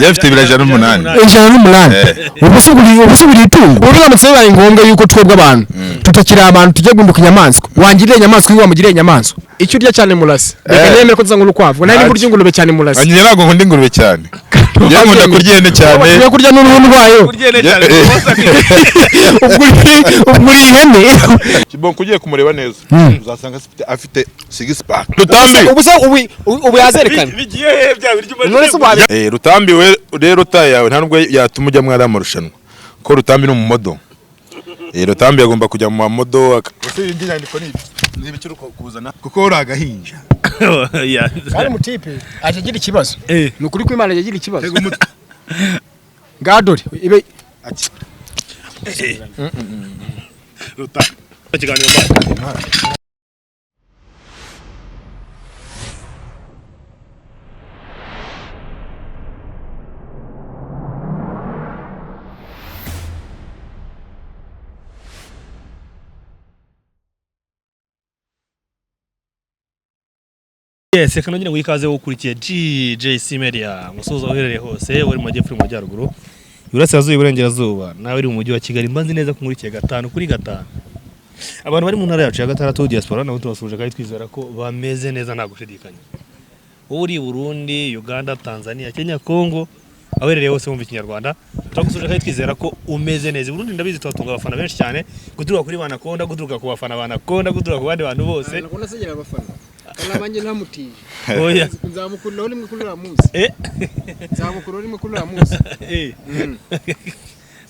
Jefite birajana n'umunani. Ijana n'umunani. Ubusubiri itungo. Uramutse bibaye ngombwa yuko twebwe abantu tutakira abantu tujye gunduka inyamaswa. Wangirire inyamaswa iyo wamugirire inyamaswa. Icyo urya cyane murase. Reka nemere ko nzanga urukwavu. Nari burya ingurube cyane murase. Anyira ntago nkunda ingurube cyane. Njye nkunda kurya ihene cyane. Yo kurya n'uruhu rwayo. Kurya ihene cyane. Ubwo ihene. Kibon kugiye kumureba neza. Uzasanga afite 6 pack. Rutambi. Ubu yazerekana. Bigiye he bya biryo. Rutambi we rero tayawe nta nubwo yatuma ujya mwara amarushanwa. Ko Rutambi no mu modo. Rutambi yagomba kujya mu mamodo. Ese indi nyandiko ni ibiciro kuzana kuko uri agahinja. Ari mutipe ajagira ikibazo. Ni ukuri ko Imana yagira ikibazo. Gadori ibe ati. Rutambi. Ikiganiro mba. Yes, reka nongere wikaze ukurikiye GJC Media musoza uherereye hose uri mu majyepfo mu majyaruguru Burasirazuba Iburengerazuba nawe uri mu mujyi wa Kigali mbanzi neza kumurikiye 5 kuri 5 abantu bari mu ntara yacu ya gatandatu diaspora nabo tubasuje kandi twizera ko bameze neza nta gushidikanya uri Burundi Uganda Tanzania Kenya Congo aherereye hose mu Kinyarwanda turagusuje kandi twizera ko umeze neza Burundi ndabizi twatunga abafana benshi cyane guturuka kuri Banakonda guturuka ku bafana Banakonda guturuka ku bandi bantu bose nakona segera abafana Kalabanje ntamutiye. Oya. Nzamukunda uri mukulura muzi. Nzamukunda uri mukulura muzi.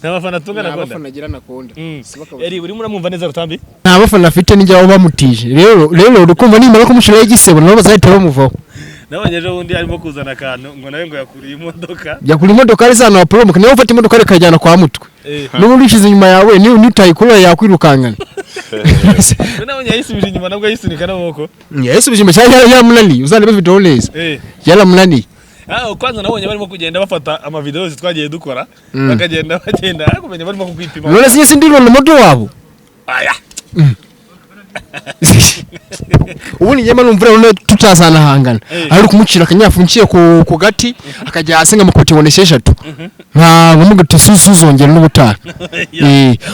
N'abafana tunga nakonda. N'abafana gira nakonda. Eri uri muramumva neza Rutambi? N'abafana afite n'ijya bamutije. Rero urukumva nimara ko mushira y'igisebo nabo bazahita bamuvaho. Nabonyeje undi arimo kuzana akantu ngo nawe ngo yakuriye imodoka. Yakuriye imodoka ari sana wa promo niyo ufata imodoka rekajyana kwa mutwe. N'ubu ushize inyuma yawe ni utayikura yakwirukangana. Nabonye yisubije inyuma nabwo yisunika n'amaboko. Yisubije inyuma cyane yaramunani uzane video neza. Yaramunani. Kwanza nabonye barimo kugenda bafata ama videos twagiye dukora bakagenda kumenya barimo kukwipima. None si ndiro no modo wabo. Aya. Ubundi nyema numvira none tutazana hangana ari kumucira akanyafunkiye ku gati akajya asenga mu kutiboneshesha eshatu nta bumuga tusuzongera n'ubutaka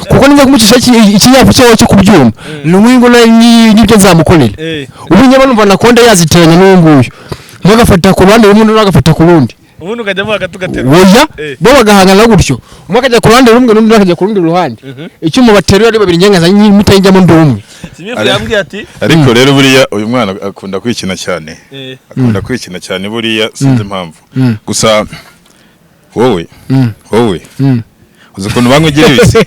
kuko niba kumucisha ikinyafu cyawe cyo kubyuma n'umwingo n'ibyo nzamukorera ubundi nyema numva nakonda yaziteranya n'uwo mwagafata ku ruhande rumwe n'agafata ku rundi ubundi ukajyamo agatugatera oya bo bagahangana gutyo umwe akajya ku ruhande rumwe n'undi akajya ku rundi ruhande icyo mu baterura ari babiri ngengaza mutayinjyamo ndumwe Simifu yambwiye ati ariko rero buriya uyu mwana akunda kwikina cyane akunda kwikina cyane buriya sinzi impamvu gusa wowe uzi kuntu bamwigira ibisi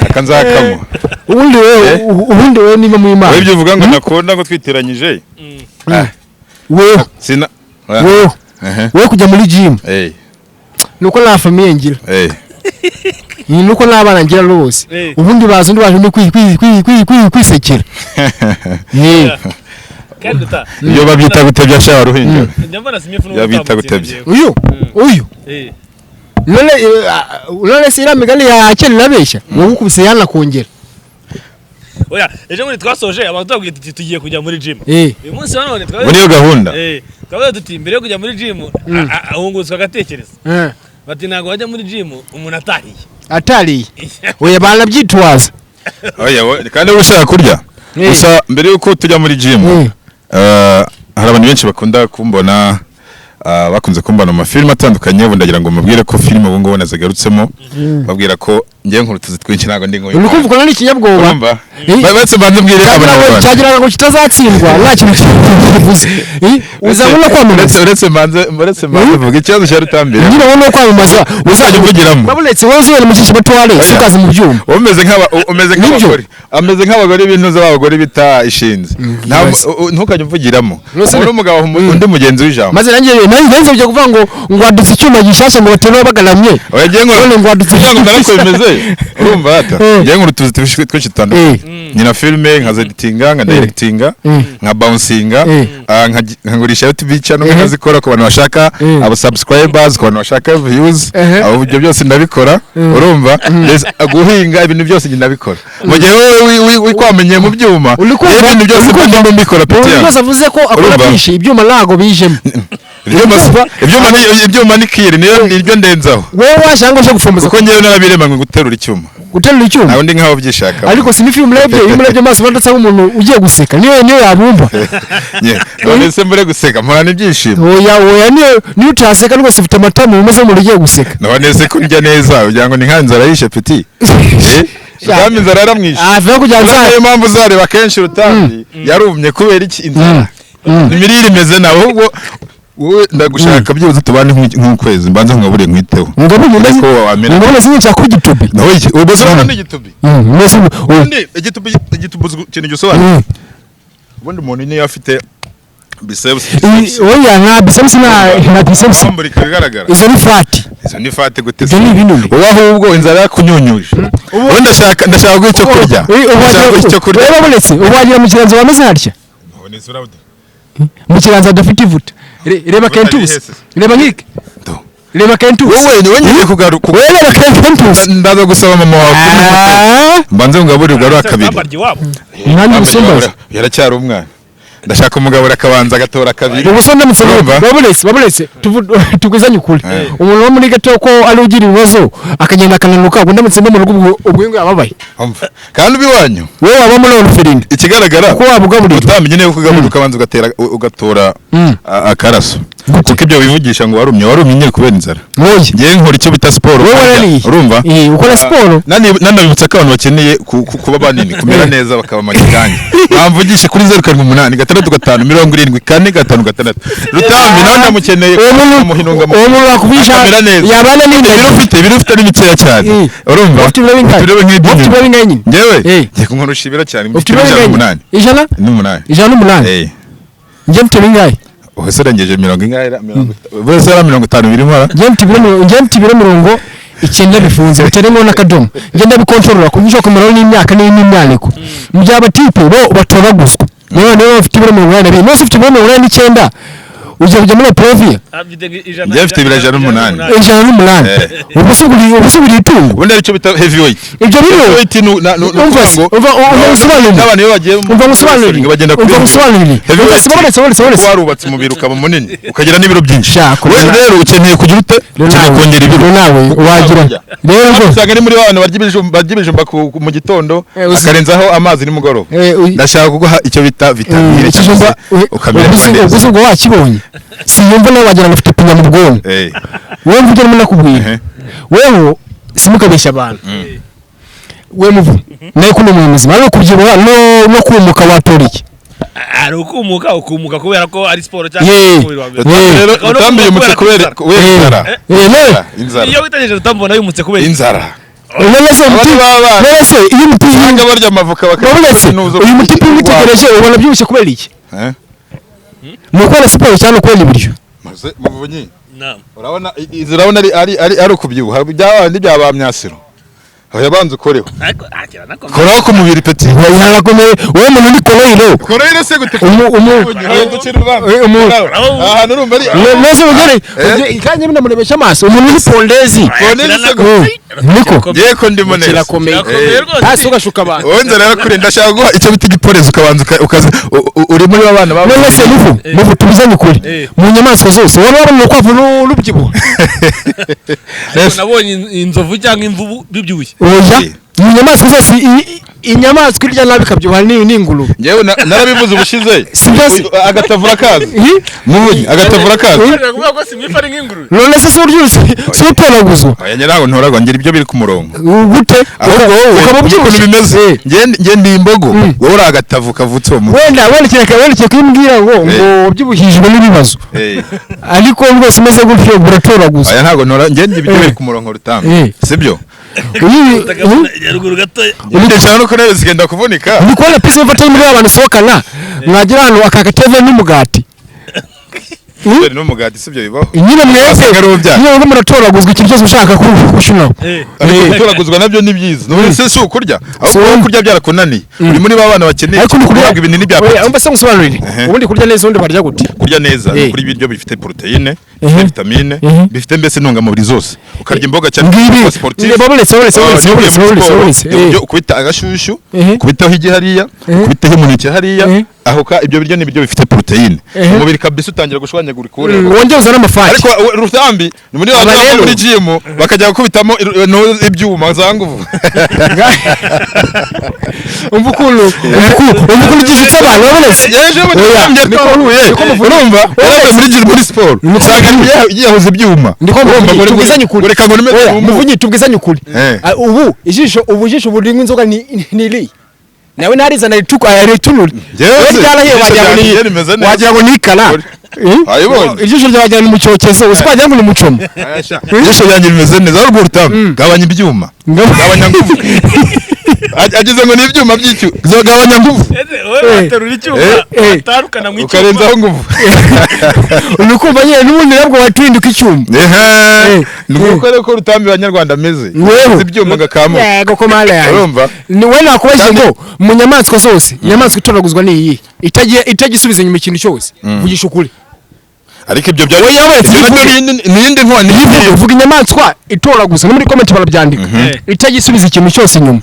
akanzakamo ubundi wewe niba mu Imana wewe uvuga ngo nakunda ngo twiteranyije wewe sina wewe kujya muri gym nuko na famille ngira nuko nabana ngira rose ubundi bazo ndi baje no kwisekera iyo babyita gutebya sha ruhinja yabita gutebya uyu none sira migani ya cyane nabeshya wowe kubise yana kongera oya ejo muri twasoje abantu twabwiye tugiye kujya muri gym uyu munsi none muri iyo gahunda twabaye duti mbere yo kujya muri gym ahungutswe agatekereza bati nago wajya muri gym umuntu atariye oya banabyitwaza oya kandi ushaka kurya gusa mbere yuko tujya muri gym hari abantu benshi bakunda kumbona bakunze kumbana mu film atandukanye bundagira ngo mubwire ko film ubu ngo nazagarutsemo babwira ko ngiye nkurutuzi twinshi nago ndi ngo uri kumva nani kinyabwoba batse banzubwire abantu cyagira ngo kitazatsindwa nta kintu kivuze uzabona kwamamaza uretse vuga ikibazo cya Rutambira nyine wowe kwamamaza uzajya uvugiramo babuletse wowe uzere mu cyisho batware ukaza mu byuma ameze nk'abagore bintuza b'abagore bita ishinze ntukajye uvugiramo uri umugabo undi mugenzi w'ijambo maze nanjye byo kuvuga ngo wadutse icyuma gishasha ngo baterura bagaramye oyagiye ngo wadutse ndakomeze urumva ata ngiye nkurutuzi twinshi tutandukanye nyina filme nka editinga nka directinga nka bouncinga nkagurisha YouTube channel nkazikora ku bantu bashaka abo subscribers ku bantu bashaka views abo ibyo byose ndabikora urumva guhinga ibintu byose ndabikora mu gihe wowe wikwamenye mu byuma ibintu byose mbikora pete byose avuze ko akora byinshi ibyuma nago bijemo ibyuma ni kiri niryo ndenzaho wowe washanga uje gufomboza kuko ngewe narabirema ngo guterura icyuma ntawe ndi nkaho byishaka ariko si film urebye amaso bandasa nk'umuntu ugiye guseka niyo yabumva none se mbere guseka mpora ibyishimo oya niyo utaseka rwose ufite amatamu umeze nk'umuntu ugiye guseka none se kurya neza ugira ngo ni nkanzara yishe peti Rutambi inzara yaramwishe niyo mpamvu uzareba kenshi Rutambi yarumye kubera iki inzara imirire imeze nawe ahubwo wowe ndagushaka byibuze tubane nk'ukwezi mbanze nkabure nkwiteho ngabone sinye cya kuri gitubi nawe iki ubose urabona igitubi igitubi ikintu gisobanura ubundi umuntu niyo afite biceps oya nka biceps na biceps izo ni fat gute se wowe ahubwo inzara yakunyunyuje ubundi ndashaka guha icyo kurya wagira mu kiganza wameze harya mu kiganza dafite ivuta reba kentusi reba nkiki reba kentusi wowe ngiye kugaruka reba kentusi ndaza gusaba mama wawe mbanze ngaburi ugarura kabiri mwanya musumbaza yaracyari umwana ndashaka umugabo akabanza agatora kabiri ubusonde ndamutsemba babulese tugwizanye ukuri umuntu wo muri gato ko ari ugira ibibazo akagenda akananuka ubwo ndamutsemba mu rugo ubwo ngo yababaye kandi ubiwanyu wowe waba muri orpheline ikigaragara ko wabugaburira utamenye neza kugaburira ukabanza ugatora akaraso kuko ibyo wivugisha ngo warumye nyine kubera inzara ngiye nkora icyo bita siporo urumva ukora siporo nanabibutsa ko abantu bakeneye kuba banini kumera neza bakaba manyikanyi bamvugishe kuri 078 6 5 74 Rutambi nawe ndamukeneye umuhinunga mu umuntu wakubisha yabana n'inda birufite ni mikeya cyane urumva ufite ibiro bingahe ngewe ngiye kunkorushibira cyane ufite ibiro 8 ijana n'umunani njye mfite bingahe uhese rengeje 40 bose ara 50 birimo njye mfite ibiro 90 bifunze uteremo n'akadomo ngenda bikontorora kunyisha kumara n'imyaka n'imyaniko mu bya batipe bo batoraguzwa niyo bafite ibiro 82 nose ufite ibiro 89 ujya kujya muri Provia njye mfite ibiro 108 ubusubiri itungo ubundi aricyo bita heavyweight ibyo biro heavyweight n'abantu bagiye bagenda kuri heavyweight warubatse umubiri ukaba munini ukagira n'ibiro byinshi rero ukeneye kugira ute kongera ibiro nawe wagira rero usanga ni muri abantu barya ibijumba mu gitondo akarenzaho amazi nimugoroba ndashaka kuguha icyo bita vitamine cyangwa ukamera neza ubwo wakibonye siyumva nawe wagira ngo ufite pinya mu bwonko wowe mvuge n'umwe nakubwiye wewe simukabeshya abantu we muvu nayo kuno mu muzima ari kubyibuha no kumuka watora iki ari ukumuka kubera ko ari siporo cyangwa umubiri wawe rero utambiye umutse kubera inzara iyo witageje utambona yumutse kubera inzara nese iyo muti yanga barya amavuka bakabonetse uyu muti witegereje ubona byushye kubera iki nukora siporo cyane ukora ibiryo maze muvunyi urabona ari ukubyibuha byaba myasiro yabanze ukoreho koraho ku mubiri peti yarakomeye wowe muntu ni koreiro se gute ahantu urumva ari nose ugere ikanye bina murebesha amaso umuntu ni pondezi niko yeko ndimo neza kirakomeye hasi ugashuka abantu wowe nzara yarakure ndashaka guha icyo bita igiporezi ukabanza uri muri abana babo nese muvu tubizanye kuri mu nyamaswa zose wowe wabona ukwavu n'ubyibuha nabonye inzovu cyangwa imvubu bibyibushye oya mu nyamaswa zose inyamaswa irya nabi kabyibuha ni ingurube ngewe narabivuze ubushize agatavura kazi muvugi agatavura kazi none se si uryuze si utoraguzwa oya nyiraho ntoragwa ngira ibyo biri ku murongo gute ukaba byukuntu bimeze nge ndi imbogo wowe uri agatavu kavutse uwo wenda wendekeye kwimbwira ngo byibuhijwe n'ibibazo ariko rwose umeze gutyo buratoraguzwa oya ntabwo ntora nge ndi ibyo biri ku murongo Rutambi sibyo ruguru gato ndashaka no kureba zigenda kuvunika ni kubona pisi mfata muri abantu sohokana mwagira hano akakateve n'umugati n'umugati sibyo bibaho nyine mwese niyo muratoraguzwa ikintu cyose ushaka kushinaho gutoraguzwa nabyo ni byiza none se si ukurya ahubwo kurya byarakunaniye uri muri babana bakeneye kuvuga ibintu n'ibya umva se ngusobanurire ubundi kurya neza ubundi barya gute kurya neza kuri ibiryo bifite proteine bifite vitamine bifite mbese intungamubiri zose ukarya imboga cyane sportif kubita agashushu kubitaho igihariya kubitaho umuneke hariya aho ka ibyo biryo nibyo bifite proteine umubiri kabisa utangira gushwanyagura kure wongeza n'amafati ariko rutambi ni muri muri gym bakajya gukubitamo ibyuma zanguvu umvukuru gishitse abantu babonetse yeje mu rutambi twahuye urumva muri gym muri sport yahuze ibyuma tubwizanye ukuri reka ngo muvunyi tubwizanye ukuri ubu ijisho burimwe inzoga ni iri nawe narizana ritunuri wagira ngo ni ikara ijisho ryawagira ni umucyokezo uswagira ngo ni umucomo ijisho ryanjye rimeze neza ariko rutambi gabanya ibyuma gabanya nguvu ageze ngo ni ibyuma by'icyo gabanya nguvu waterura icyuma atarukana mu icyuma ukarenzaho nguvu unukumva nyine n'ubundi nabwo waturinduka icyuma nuko reko rutambi abanyarwanda ameze ibyuma gakamo yego ko mala yawe urumva ni we nakubajije ngo mu nyamaswa zose inyamaswa itoraguzwa ni iyi itagisubiza inyuma ikintu cyose vugisha ukuri ariko ibyo byari niyindi ntwani uvuga inyamaswa itoraguza no muri comment barabyandika itagisubiza ikintu cyose inyuma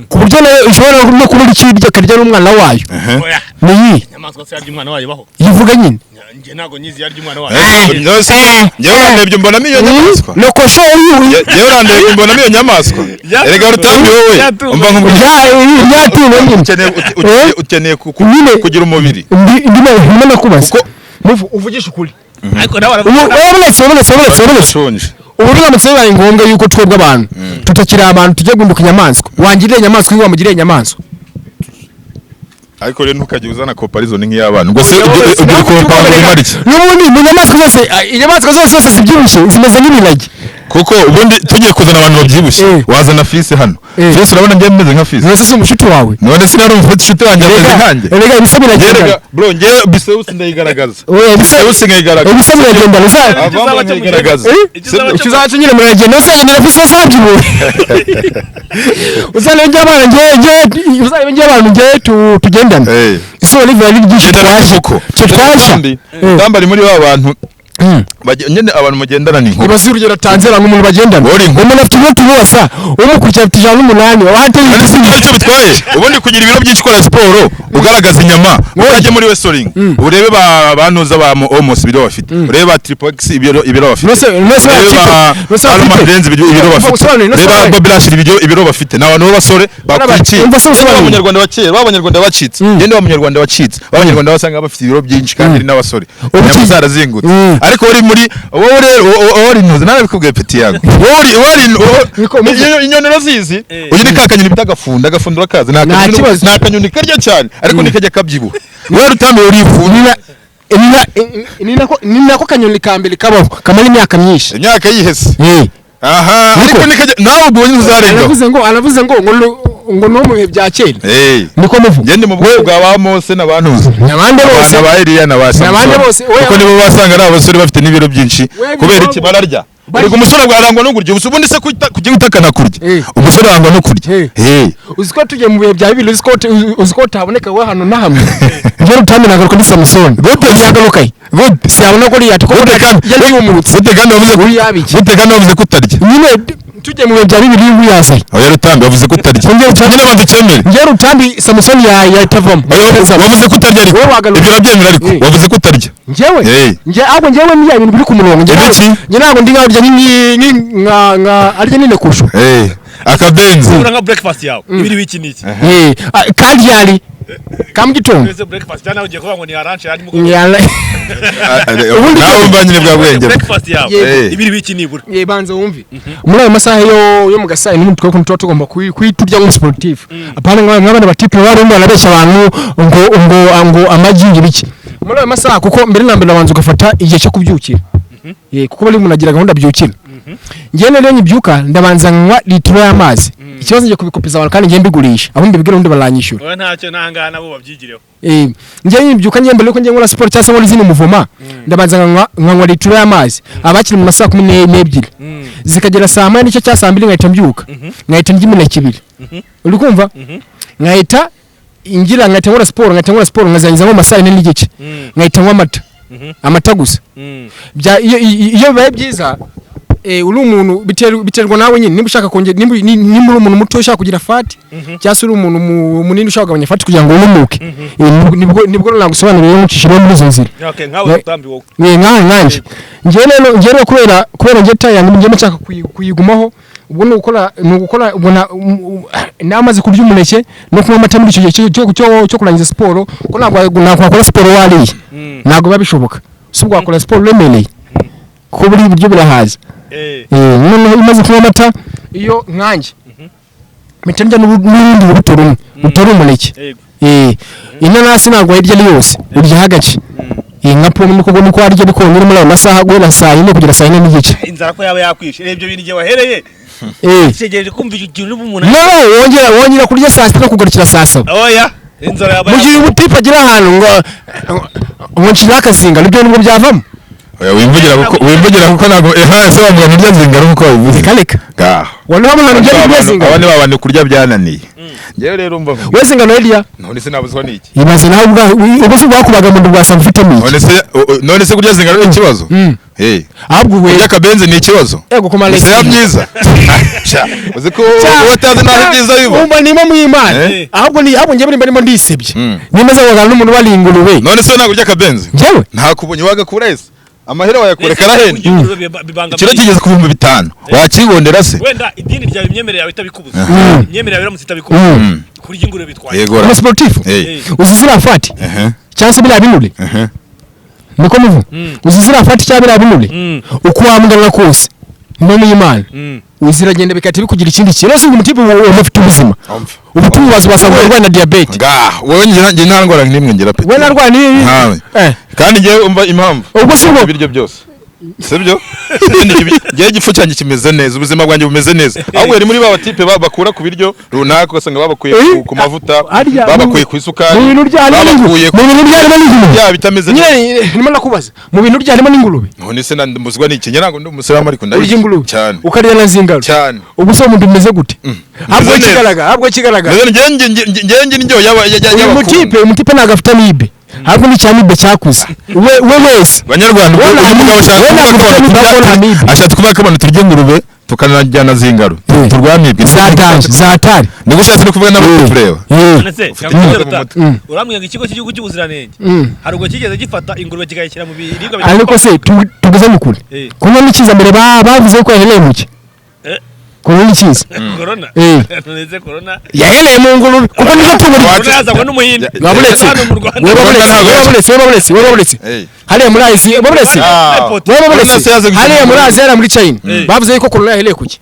ku buryo nayo ishobora no kubura ikiryo karya n'umwana wayo ni inyamaswa se yarya umwana wayo baho yivuga nyine nge nago nyizi yarya umwana wayo ngewe urandebye mbonamo iyo nyamaswa nuko sho ngewe urandebye mbonamo iyo nyamaswa erega rutambi wowe umva ukeneye kugira umubiri ndimo nakubaza uvugisha ukuri ariko nawe urabonetse ubu biramutse bibaye ngombwa yuko twebwe abantu tutakiri abantu tujye gunduka inyamaswa wangirira inyamaswa ngo wamugirire inyamaswa ariko rero ntukajye uzana comparison nk'iy'abana ubwo se ugira comparison mariki n'ubundi mu inyamaswa zose zibyibushye zimeze nk'ibiragi kuko ubundi tugiye kuzana abantu babyibushye wazana fisi hano fisi urabona ngiye meze nka fisi nose si umushuti wawe none sinari umushuti wanjye ameze nkanjye erega ibisa biragenda bro ngiye bisewusi ndayigaragaza bisewusi ngayigaragaza ibisa biragenda uzacu nyine muragenda ose nyine fisi yose abyibuye uzana njye abana njye abantu njye tugendana iso live ari byinshi twasha ndambari muri ba bantu nyene abantu mugendana ni ibazi urugero tanzera nk'umuntu bagendana umuntu afite umuti wose umukurikira afite 8 wahante icyo bitwaye ubundi kugira ibiro byinshi kora siporo ugaragaza inyama ukajye muri wrestling urebe banuza ba omos ibiro bafite urebe ba triple x ibiro bafite Alma Benz ibiro bafite reba Bobilash ibiro bafite n'abantu b'abasore bakurikiye abanyarwanda bakeye b'abanyarwanda bacitse yende b'abanyarwanda bacitse b'abanyarwanda basanga bafite ibiro byinshi kandi n'abasore nyamuzara zingutse ariko uri muri wowe rero uri ntuze nawe bikubwiye peti yago uri inyonero zizi ugira kakanyoni bitagafunda agafundura kaza nta kanyoni karya cyane ariko nikajya kabyibuha wowe rutambe uri ifunda ni nako kanyoni kambere kabaho kamara imyaka myinshi imyaka yihese aha ariko nikajya nawe ubonye uzarenga aravuze ngo no mu bihe bya kera niko muvuga ngende mu bwoko bwa ba Mose n'abantuza n'abandi bose n'aba Eliya n'abandi bose kuko nibo basanga ari abasore bafite n'ibiro byinshi kubera iki bararya ariko umusore arangwa no kurya ubundi se kujya utakana kurya umusore arangwa no kurya uziko tujye mu bihe bya bibiri uziko taboneka we hano na hamwe ngiye rutamina garuka ni Samson gote yagaruka gote si abona ko riyati ko yari umurutse gote kandi wavuze kutarya nyine tujye mu bihe bya bibiri y'uyazaye aho yarutambi wavuze kutarya nyine banze cyemere ngiye rutambi Samson yatavamo wavuze kutarya ariko ibyo nabyemera ariko wavuze kutarya ngewe ahubwo ngewe niya ibintu biri ku murongo nge ntabwo ndi nkarya nka arya nine kusho akabenzi ura nka breakfast yawe ibiri wiki niki kandi yari kamugitondo ese breakfast cyane ugiye kuvuga ngo ni arrange ari mu ubundi nawe mbanyine bwa bwenge breakfast yawe ibiri wiki nibura banze wumve muri ayo masaha yo mu gasayi n'umuntu twako tuba tugomba kwiturya mu sportif apana nk'abana batipe bari barabeshya abantu ngo amagi ngibiki muri ayo masaha kuko mbere na mbere nabanza ugafata igihe cyo kubyukira kuko bari umuntu agira gahunda byukira ngiye rero nyibyuka ndabanza nkwa litiro y'amazi ikibazo ngiye kubikopiza abantu kandi ngiye mbigurisha aho mbibwira undi baranyishyura oya ntacyo nangana nabo babyigireho ngiye nyibyuka ngiye mbere ko ngiye nkora sport cyangwa nkora izindi muvoma ndabanza nkwa litiro y'amazi abakiri mu masaha 12 zikagera saa 1 n'icyo cya saa 2 ngahita mbyuka ngahita ndya imineke 2 uri kumva ngahita nkora sport nkazangiza mu masaha 4 n'igice ngahita nkwa amata amata gusa iyo bibaye byiza uri umuntu biterwa nawe nyine niba ushaka kongera nimba uri umuntu muto ushaka kugira fati cyangwa se uri umuntu munini ushaka kugabanya fati kugira ngo unumuke nibwo nagusobanurira nkucishije muri izo nzira nkanje njyewe kubera njye tayi yanjye njye nshaka kuyigumaho ubwo ni ugukora ubona namaze kurya umuneke no kunywa amata muri icyo gihe cyo kurangiza siporo ko ntabwo wakora siporo wariye ntabwo biba bishoboka si ubwo wakora siporo uremereye ko buri buryo birahaza noneho imaze kunywa amata iyo nkanjye mpita ndya n'ubundi buruto rumwe butari umuneke inanasi ntabwo wayirya ari yose uryaho agace nka pome niko warya ariko nyiri muri ayo masaha guhera saa yine kugera saa yine n'igice inzara ko yaba yakwishe ibyo bintu igihe wahereye utegereje kumva ikintu n'umuntu wongera kurya saa sita no kugarukira saa saba oya inzara yaba mu gihe ubutipe agira ahantu ngo nshyireho akazinga nibyo nibwo byavamo wimvugira kuko ntabwo ese bavuga mu rya zingaro nk'uko wabivuze reka wari wabona urya rya zingaro abandi babandi kurya byananiye ngewe rero umva wese ngano hirya none se nabuzwa n'iki ibaze nawe ubwo se bwakubaga mu rwasa mfite miki none se kurya zingaro ni ikibazo ahubwo we kurya akabenzi ni ikibazo yego ko malesi se byiza uzi ko utazi naho byiza bibo umva nimo mu Imana ahubwo njye barimo ndisebye nimeze wagana n'umuntu wari ingurube none se ntabwo kurya akabenzi njyewe ntakubonye waga kurese amahera wayakureka arahenda kiro kigeze ku 5,000 wakibondera se wenda idini ryawe imyemerere yawe itabikubuza imyemerere yawe iramutse itabikubuza kurya ingurube bitwaye yego ni sportif uzizira fati cyangwa se bila binure niko muvu uzizira fati cyangwa bila binure uko wamugana kose no mu Imana uziragenda bikati bikugira ikindi kintu rero umutipe ufite ubuzima ubutumwa basaba kurwanya diabete wowe ngira ntangora nimwe ngira peti we narwanya kandi ngiye umva impamvu ubwo si ubwo ibiryo byose sibyo ngiye igifu cyanjye kimeze neza ubuzima bwanjye bumeze neza ahubwo yari muri ba batipe bakura ku biryo runaka ugasanga babakuye ku mavuta babakuye ku isukari mu bintu ryarimo n'ingurube bitameze neza nimo nakubaza mu bintu ryarimo n'ingurube none se ndambuzwa n'iki ngira ngo ndi umusiramu ariko urya ingurube cyane ukarya na zingaro cyane ubu se umuntu umeze gute ahubwo kigaragara ngiye umutipe ntabwo afite amibe ahubwo ni cyamibe cyakuze we wese banyarwanda umugabo ashatse kuvuga ko abantu turya ingurube tukanajyana zingaro turwamibwe zatari niko ushatse no kuvuga n'abatureba urambwira ikigo cy'igihugu cy'ubuziranenge hari ubwo kigeze gifata ingurube kikayishyira mu biribwa ariko se tugeze mu kure kunywa n'ikiza mbere bavuze ko yahereye muke corona n'ikiza corona noneze corona yahereye mu ngurube kuko nizo tuburi yazagwa n'umuhinde wabonetse hariya muri Asia wabonetse hariya muri Asia muri China bavuze ko corona yahereye kuki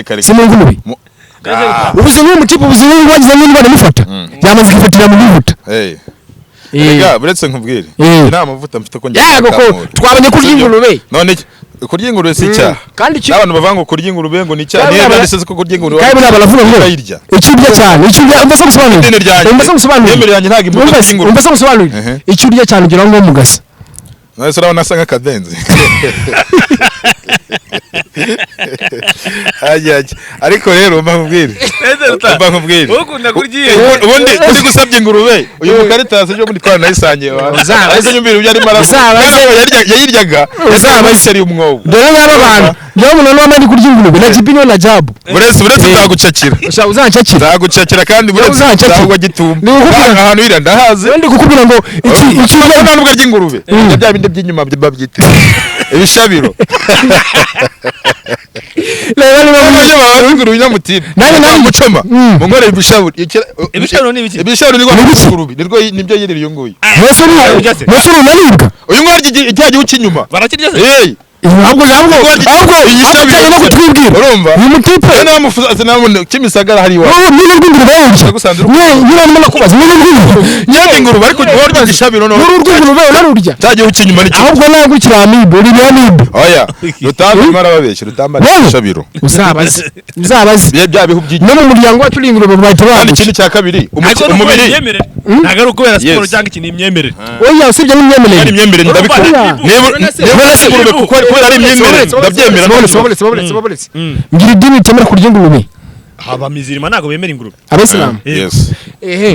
kare si mu ngurube ubuzima bw'umutipe ubuzima bwagize n'indwara imufata yamaze kwifatira mu bivuta Ega buretse nkubwire nta mavuta mfite ko njye twabonye kurya ingurube none kurya ingurube si cyaha kandi abantu bavanga ngo kurya ingurube ngo ni cyaha niyo ndanditse ko kurya ingurube kandi baravuga ngo ikirya cyane umva se musobanurira yemerera yanjye ntago imbuto y'ingurube umva se musobanurira ikirya cyane ugira ngo mugasa none se urabona asa nk'akabenzi ariko rero mba nkubwire ubundi uri gusabye ingurube uyu mukaritasi ejo bundi twaranayisangiye ariko nyumvira ibyo arimo arasaba yayiryaga yashyiriye umwobo dore ngaba abantu njyewe umuntu wambaye kurya ingurube na jibino na jabu buretse uzagucakira uzagucakira kandi buretse uzagwa gitumba ahantu hira ndahazi ndi kukubwira ngo iki nta nubwo arya ingurube bya bindi by'inyuma babyita ibishabiro rero niba mujye babingurube nyamutibe nanjye mucoma mungore ibishabiro ibishabiro ni ibiki ibishabiro ni ingurube nibyo yiri uyu nguyu musuru naribwa uyu nguyu ijyaje ukinyuma barakirya ahubwo igishabiro no kutwibwira urumva uyu mutipe namufuza namuno kimisagara hari wa nyine rw'ingurube nyine nyine nakubaza nyine ingurube ariko urya igishabiro no rw'ingurube narurya cyaje ukinyuma n'iki ahubwo ntabwo kiramibe uri amibe oya rutambe marababeshye rutambe igishabiro uzabaze bya bihu by'inyuma no mu muryango wacu uri ingurube bahita kandi baguca ikindi cya kabiri umubiri ntabwo ari ukubera siporo cyangwa ikintu imyemerere oya usibye n'imyemerere ari imyemerere ndabikora niba ingurube kuko kubera ari imyemerere ndabyemera ngira idini ritemera kurya ingurube abamizirima ntabwo bemera ingurube abisilamu yes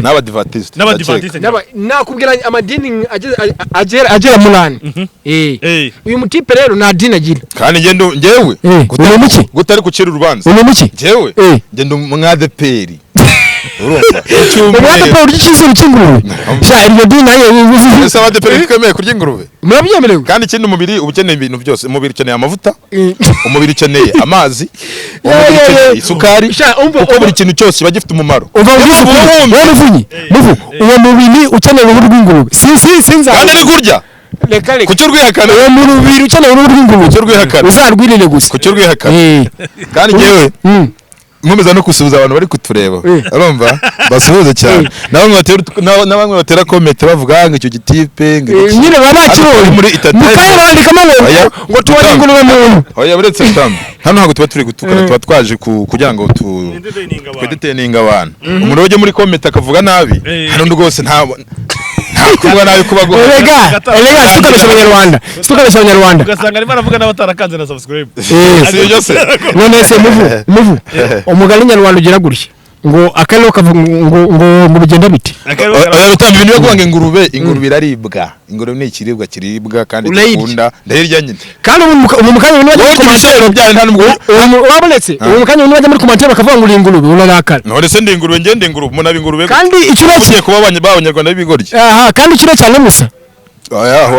n'abadivatiste nakubwira amadini agera munani uyu mutipe rero nta dini agira kandi njyewe gutari kucira urubanza njyewe ngenda umwadeperi urumva umwadeperi urya icyizere cy'ingurube sha iryo dini nayo ese abadeperi twemeye kurya ingurube murabyemerewe kandi ikindi umubiri uba ukeneye ibintu byose umubiri ukeneye amavuta umubiri ukeneye amazi umubiri ukeneye isukari kuko buri kintu cyose kiba gifite umumaro uwo mubiri ukeneye uruhu rw'ingurube sinza kandi ari kurya kucyo urwihakana uwo mubiri ukeneye uruhu rw'ingurube kucyo urwihakana uzarwirire gusa kucyo urwihakana kandi njyewe nkomeza no gusuhuza abantu bari kutureba urumva basuhuze cyane n'abamwe batera komete bavuga ngo icyo gitipe nyine baba bakibonye muri bandikamo ngo tubone ingurube muntu oya buretse tambi hano ntabwo tuba turi gutukana tuba twaje kugira ngo twedetaininga abantu umuntu ujye muri komete akavuga nabi hano rwose nta kuba nabi kuba go erega situkanisha abanyarwanda ugasanga arimo aravuga n'abatarakanze na subscribe none se muvu umugani nyarwanda ugira gutya ngo akariro kavuga ngo bigenda biti bitanga ibintu byo kuvuga ingurube iraribwa ingurube ni ikiribwa kiribwa kandi dukunda ndahirya nyine kandi ubu mukanya ibintu bajya kumasero byane nta nubwo wabonetse ubu mukanya ibintu bajya muri komantere bakavuga ngo ingurube urarakara none se ndi ingurube ngende ingurube umuntu abi ingurube kandi ikireke kuba abanyarwanda b'ibigoryi kandi ikire cyane musa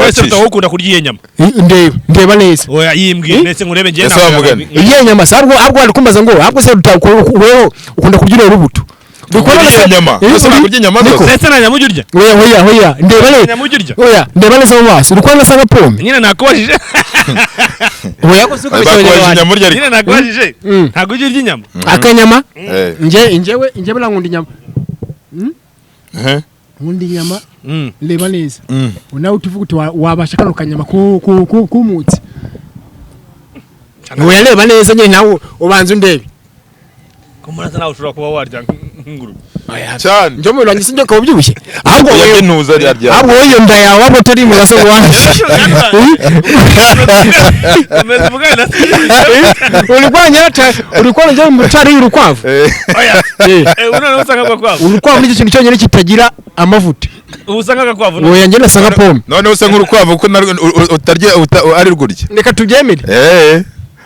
wese utahukunda kurya iyo nyama ndeba neza oya yimbwiye ndetse ngurebe ngiye iyo nyama sarwo ari kumbaza ngo ahubwo se wewe ukunda kurya urubuto dukora nyama kurya inyama ndetse na nyama urya oya ndeba neza nyama urya oya ndeba neza mu maso urukora nasa nka pome nyine nakubajije oya ko suko nyine nakubajije ntago urya inyama akanyama njyewe nankunda inyama nkunda inyama ndeba neza nawe utuvuga uti wabasha kano kanyama kumutse oya ndeba neza nyine nawe ubanza undebe kumuraza nawe ushobora kuba warya nk'ingurube cyane njye mu rangi sinjye ko byibushye ahubwo wowe ntuza ryarya ahubwo wowe nda yawe abo turi mu gaso wanjye ameze mugana urikwanya njye mu cyari y'urukwavu oya unana usanga gakwavu urukwavu ni ikintu cyonyine kitagira amavuta usanga gakwavu oya njye nasanga pome none usa nk'urukwavu kuko utarya ari rurya reka tubyemere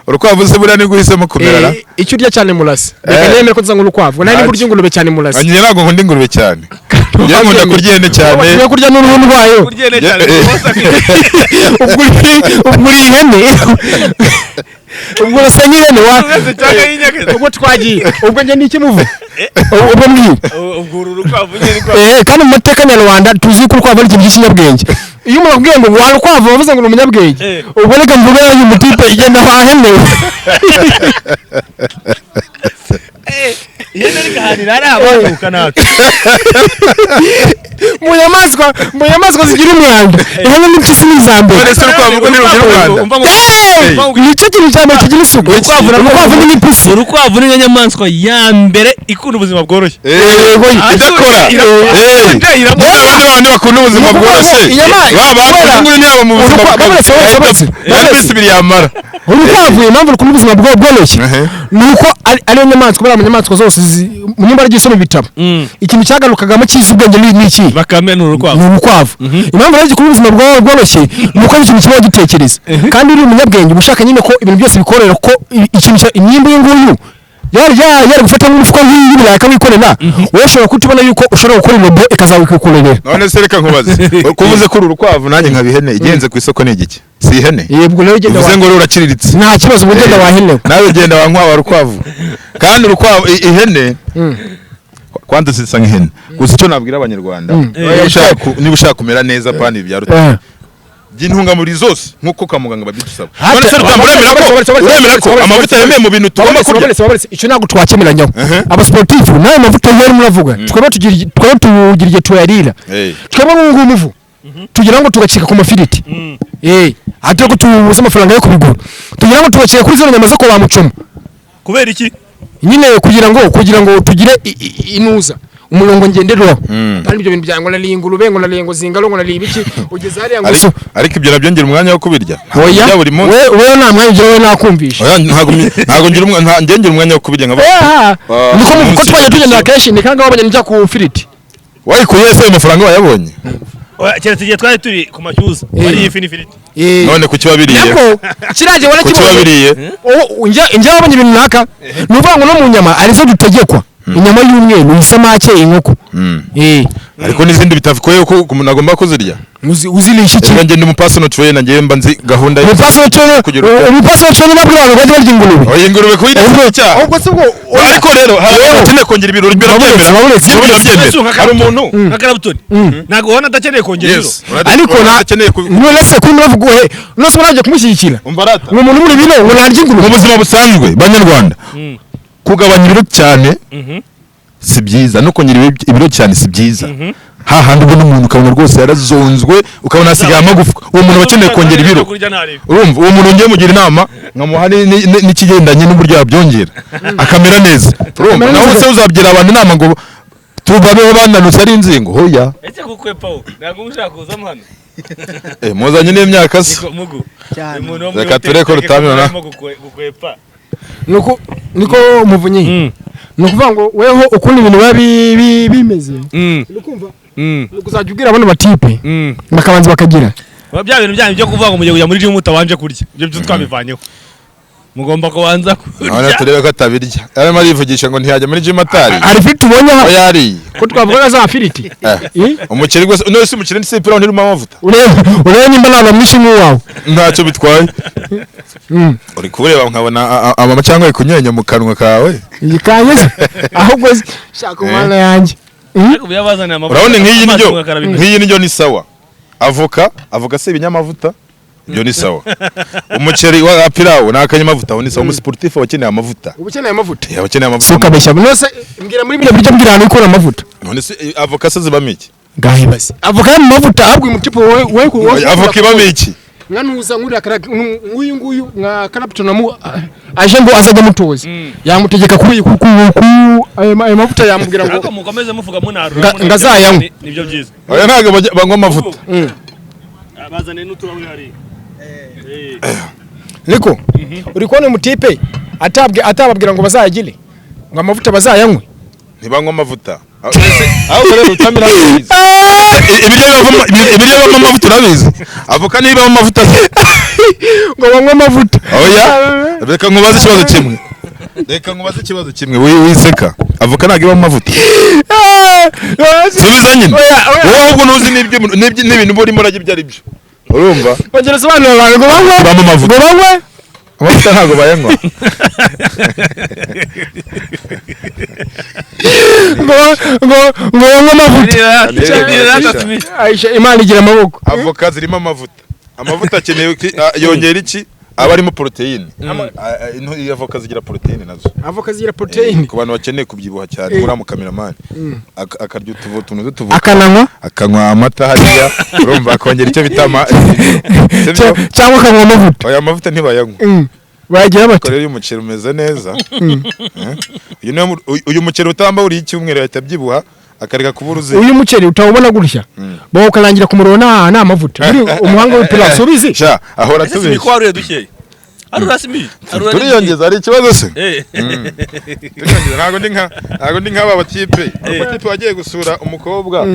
urukwavu se buriya ni guhisemo kumerara icyo urya cyane murasa reka nemere ko nza nk'urukwavu nari burya ingurube cyane murasa njye ntabwo nkunda ingurube cyane njye nkunda kurya ihene cyane njye kurya n'uruhu rwayo kurya ihene cyane ubwo ihene ubwo urasa nk'ihene ubwo twagiye ubwo njye n'iki muvu ubwo mwiye ubwo urukwavu nyine kandi mu mateka nyarwanda tuzi ko urukwavu ari ikintu cy'ikinyabwenge iyo umuntu akubwiye ngo warukwavu wavuze ngo ni umunyabwenge ubwo reka mvuge uyu mutipe igenda wahenewe ihene rikahanira ari abaruka natwe mu nyamaswa zigira umwanda ihene n'impyisi n'izambere ese urukwavu ngo ntirugira umwanda nicyo kintu cya mbere kigira isuku urukwavu n'impyisi urukwavu ni inyamaswa ya mbere ikunda ubuzima bworoshye idakora abandi bakunda ubuzima bworoshye babakunda ntiyaba mu buzima bworoshye impyisi ibiri yamara urukwavu impamvu rukunda ubuzima bworoshye ni uko ariyo nyamaswa buriya mu nyamaswa zose mu nyumba ry'isoma ibitabo ikintu cyagarukagamo cy'isi ubwenge ni iki bakame ni urukwavu impamvu rero gikunda ubuzima bworoshye ni uko ari ikintu kiba gitekereza kandi uri umunyabwenge uba ushaka nyine ko ibintu byose bikorera ko ikintu imyimbo y'inguyu yari gufata nk'umufuka w'ibirayi akawikorera wowe ushobora kutubona yuko ushobora gukora irobo ikazawikwikorera none se reka nkubaze kuvuze ko uru rukwavu nanjye nkaba ihene igenze ku isoko ni igiki si ihene uvuze ngo ruraciriritse nta kibazo ubu ugenda wahenewe nawe ugenda wa rukwavu kandi urukwavu ihene kwanza zisa nk'ihene gusa icyo nabwira abanyarwanda niba ushaka kumera neza pani ibyaruta by'intungamubiri zose nk'uko kwa muganga badusaba none se uremera ko amavuta yemeye mu bintu tugomba kurya icyo ntabwo twakemeranyaho abasportifu nayo mavuta yari muravuga twebwe tugira igihe tuyarira twebwe n'ubu ngubu muvu tugira ngo tugacika ku mafiriti atari ko tubuze amafaranga yo kubigura tugira ngo tugacika kuri zino nyama zo kwa mucoma kubera iki nyine kugira ngo tugire inuza umurongo ngenderwaho kandi ibyo bintu byango nari ingurube ngo nari ngo zingalo ngo nari ibiki ugeze hariya ngo ariko ibyo nabyo ngira umwanya wo kubirya oya buri munsi wewe nta mwanya ugira wowe nakumvisha oya ntago ngira umwanya wo kubirya niko muvuko twaje tugendera kenshi ni kanga wabanye njya ku firiti wayikuye se amafaranga wayabonye keretse igihe twari turi ku mashyuza wari ifi n'ifiriti none kuki wabiriye kiraje wala kuki wabiriye njye wabonye ibintu naka nuvuga ngo no mu nyama arizo dutegekwa inyama y'umweru isamake inkoko ariko n'izindi bitavuye ko umuntu agomba kuzirya uzilisha iki njye ndi umupasino trainer nanjye mba nzi gahunda umupasino trainer nabwo abantu bajya barya ingurube oya ingurube kuyirya cyaha ahubwo se ubwo ariko rero harakeneye kongera ibirori byemera hari umuntu nk'akarabutoni ntabwo ubona adakeneye kongera ibiro ariko none se kuri bavuga uhe nose urajya kumushyigikira uwo muntu muri bino ngo narya ingurube mu buzima busanzwe banyarwanda kugabanya ibiro cyane si byiza no kongera ibiro cyane si byiza hahandi ubona umuntu ukabona rwose yarazonzwe ukabona hasigaye amagufwa uwo muntu akeneye kongera ibiro urumva uwo muntu ngiye mugira inama nkamuha n'ikigendanye n'uburyo yabyongera akamera neza urumva nawe se uzabyira abantu inama ngo tubabeho bananutse ari inzingo hoya ese gukwepa wo ntabwo ushaka kuzamo hano muzanye n'imyaka se reka tureko rutamira gukwepa niko muvunyi ni ukuvuga ngo weho ukunda ibintu biba bimeze ukumva uzajya ubwira abana batipe bakabanza bakagira bya bintu byanyu byo kuvuga ngo mugiye kujya muri gym mutabanje kurya ibyo byo twabivanyeho mugomba kubanza kurya none turebe ko atabirya arimo arivugisha ngo ntiyajya muri gym atari ari fit ubonye aho yari ko twavuga za firiti umukeri gwese none se umukeri ndise pira ntirimo amavuta urebe nimba nta mwinshi nk'uwawe ntacyo bitwaye uri kureba nkabona amama cyangwa ikunyenya mu kanwa kawe yikanyeze ahubwo shaka umwana yanjye urabona nk'iyi ndyo ni sawa avoka se ibinyamavuta ibyo ni sawa umuceri wa pirawo nakanyamavuta ni sawa umusportif wakeneye amavuta ubukeneye amavuta yabakeneye amavuta suka besha nose mbwira muri bino biryo mbwira ikora amavuta none se avoka se zibamo iki gahe basi avoka mu mavuta ahubwo umutipo we avoka ibamo iki mwanuza nguyu nka karapitonamu aje ngo azajya mutoza yamutegeka kuri ayo mavuta yamubwira ngo mukomeze muvuga munaro ngazayanywe nibyo byiza oya ntago banywa amavuta bazane n'uturaburi hari niko uri kubona umutipe atababwira ngo bazayagire ngo amavuta bazayanywe ntibanywa amavuta aho rero utamira ibiryo bamo amavuta urabizi avoka niba amavuta ngo banywe amavuta oya reka nkubaze ikibazo kimwe wiseka avoka ntabwo ibamo amavuta subiza nyine wowe ahubwo ntuzi n'ibintu burimo urajya ibyo ari byo urumva bagera sobanura abantu ngo banywe amavuta amavuta ntabwo bayanywa ngo amavuta Imana igira amaboko avoka zirimo amavuta akeneye yongera iki aba arimo poroteyine avoka zigira poroteyine nazo avoka zigira poroteyine ku bantu bakeneye kubyibuha cyane muri mukameramani akarya utuntu dutuvuka akanywa amata hariya urumva akongera icyo bitama cyangwa akanywa amavuta aya mavuta ntibayanywa bagira bati rero uyu muceri umeze neza uyu muceri utamba uri icyumweru ahita abyibuha akareka kuburuze uyu muceri utawubona gutya bawo karangira ku murongo nta amavuta uri umuhanga w'ipira subizi sha ahora tubizi ni kwa rure dukeye arurasimi turiyongeza ari ikibazo se turiyongeza ntago ndi nk'aba batipe wagiye gusura umukobwa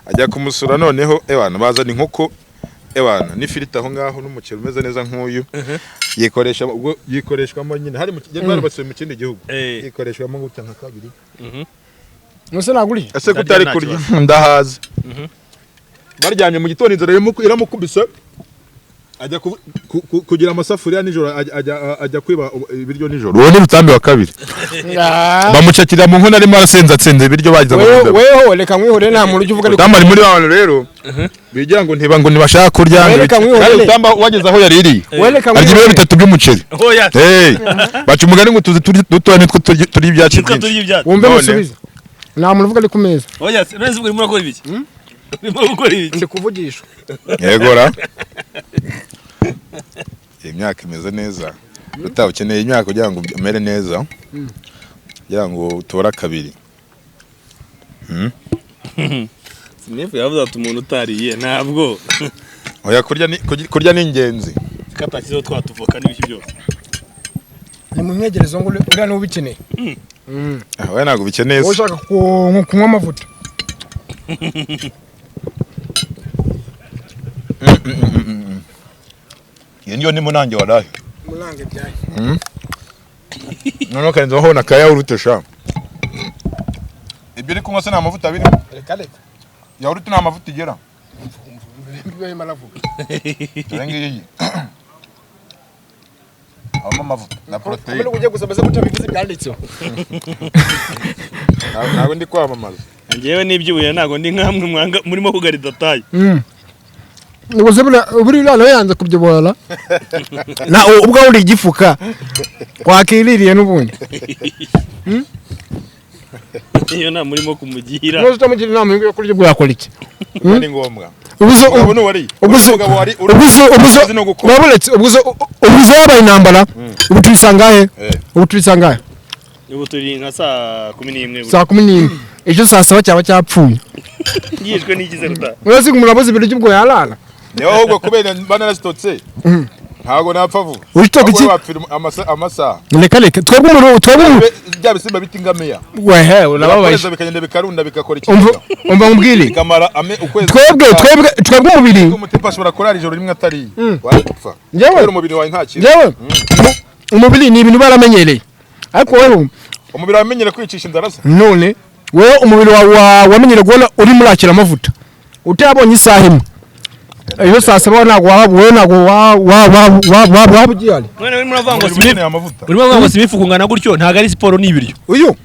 ajya kumusura noneho ebana bazana inkoko ebana n'ifirita aho ngaho n'umuceri umeze neza nk'uyu yikoreshwamo nyine hari mu kigero basuye mu kindi gihugu yikoreshwamo gutya nka kabiri Nose naguri ese kutari kurya ndahaza baryamye mu gitondo inzara iramukubise ajya kugira amasafuriya nijoro ajya kwiba ibiryo nijoro uwo ni rutambi wa kabiri bamucakira mu nkono arimo arasenza ibiryo bagize weho reka mwihore nta muntu ujya uvuga rutamba muri abantu rero bigira ngo ntiba ngo nibashaka kurya rutamba wageze aho yaririye arya ibiro bitatu by'umuceri baca umugani ngo tuzi dutoya nitwo turi ibyatsi byinshi wumve musubiza nta muntu uvuga ari ku meza oya none urimo urakora ibiki urimo gukora ibiki ndi kuvugisha yegora imyaka imeze neza utaba ukeneye imyaka kugira ngo umere neza kugira ngo utore kabiri sinifu yavuze ati umuntu utariye ntabwo oya kurya ni ingenzi katashyizeho twatuvoka n'ibiki byose ni mu mwegerezo ngo uriya niwe ubikeneye we ntabwo ubikeneye wowe ushaka kunywa amavuta Yenyo ni munange walahi. Munange byaye. Nono kanzo ho nakaya urutesha. Ibiri kunywa se namavuta biri. Reka. Ya urutu namavuta igera. Bibaye malavuga. Rengi yi. Amavuta na protein. Mbona kujya gusaba se kutabivuze byanditseho. Nago ndi kwamamaza. Ngewe n'ibyubuye nago ndi nkamwe mwanga murimo kugarida tayi. Ngo buri lalo yanze kubyobora. Na ubwo uri igifuka. Kwakiririye n'ubundi. Iyo nta murimo kumugira. Nose tumugira inama yo kurya bwo yakora iki? Ni ngombwa. Ubuzo yabaye intambara. Ubu turisangahe? Ubu turi nka saa 11. Saa 11. Ejo saa 7 cyaba cyapfuye. Yishwe n'igize ruta. Urasi kumuraboze ibintu by'ubwo yarara. Niyo ahubwo kubera banarasitotse. Ntago napfa vuba. Uritoka iki? Amasa. Reka. Twebwe bya bisimba bitingamiya. Wehe, urababaye. Bikagenda bikarunda bigakora iki? Umva ngumbwire. Kamara ukwezi. Twebwe umubiri. Umutempa ashobora kurara ijoro rimwe atari. Wapfa. Njyewe umubiri wawe nta kintu. Njyewe umubiri ni ibintu baramenyereye. Ariko wewe umubiri wamenyere kwicisha inzara se. None wewe umubiri wamenyere kubona uri murakira amavuta. Utabonye isaha imwe. Iyo saa 7 ntago wabugiyane. None urimo uravanga amavuta. Urimo uravanga simifukungana gutyo ntago ari siporo ni ibiryo. Uyu?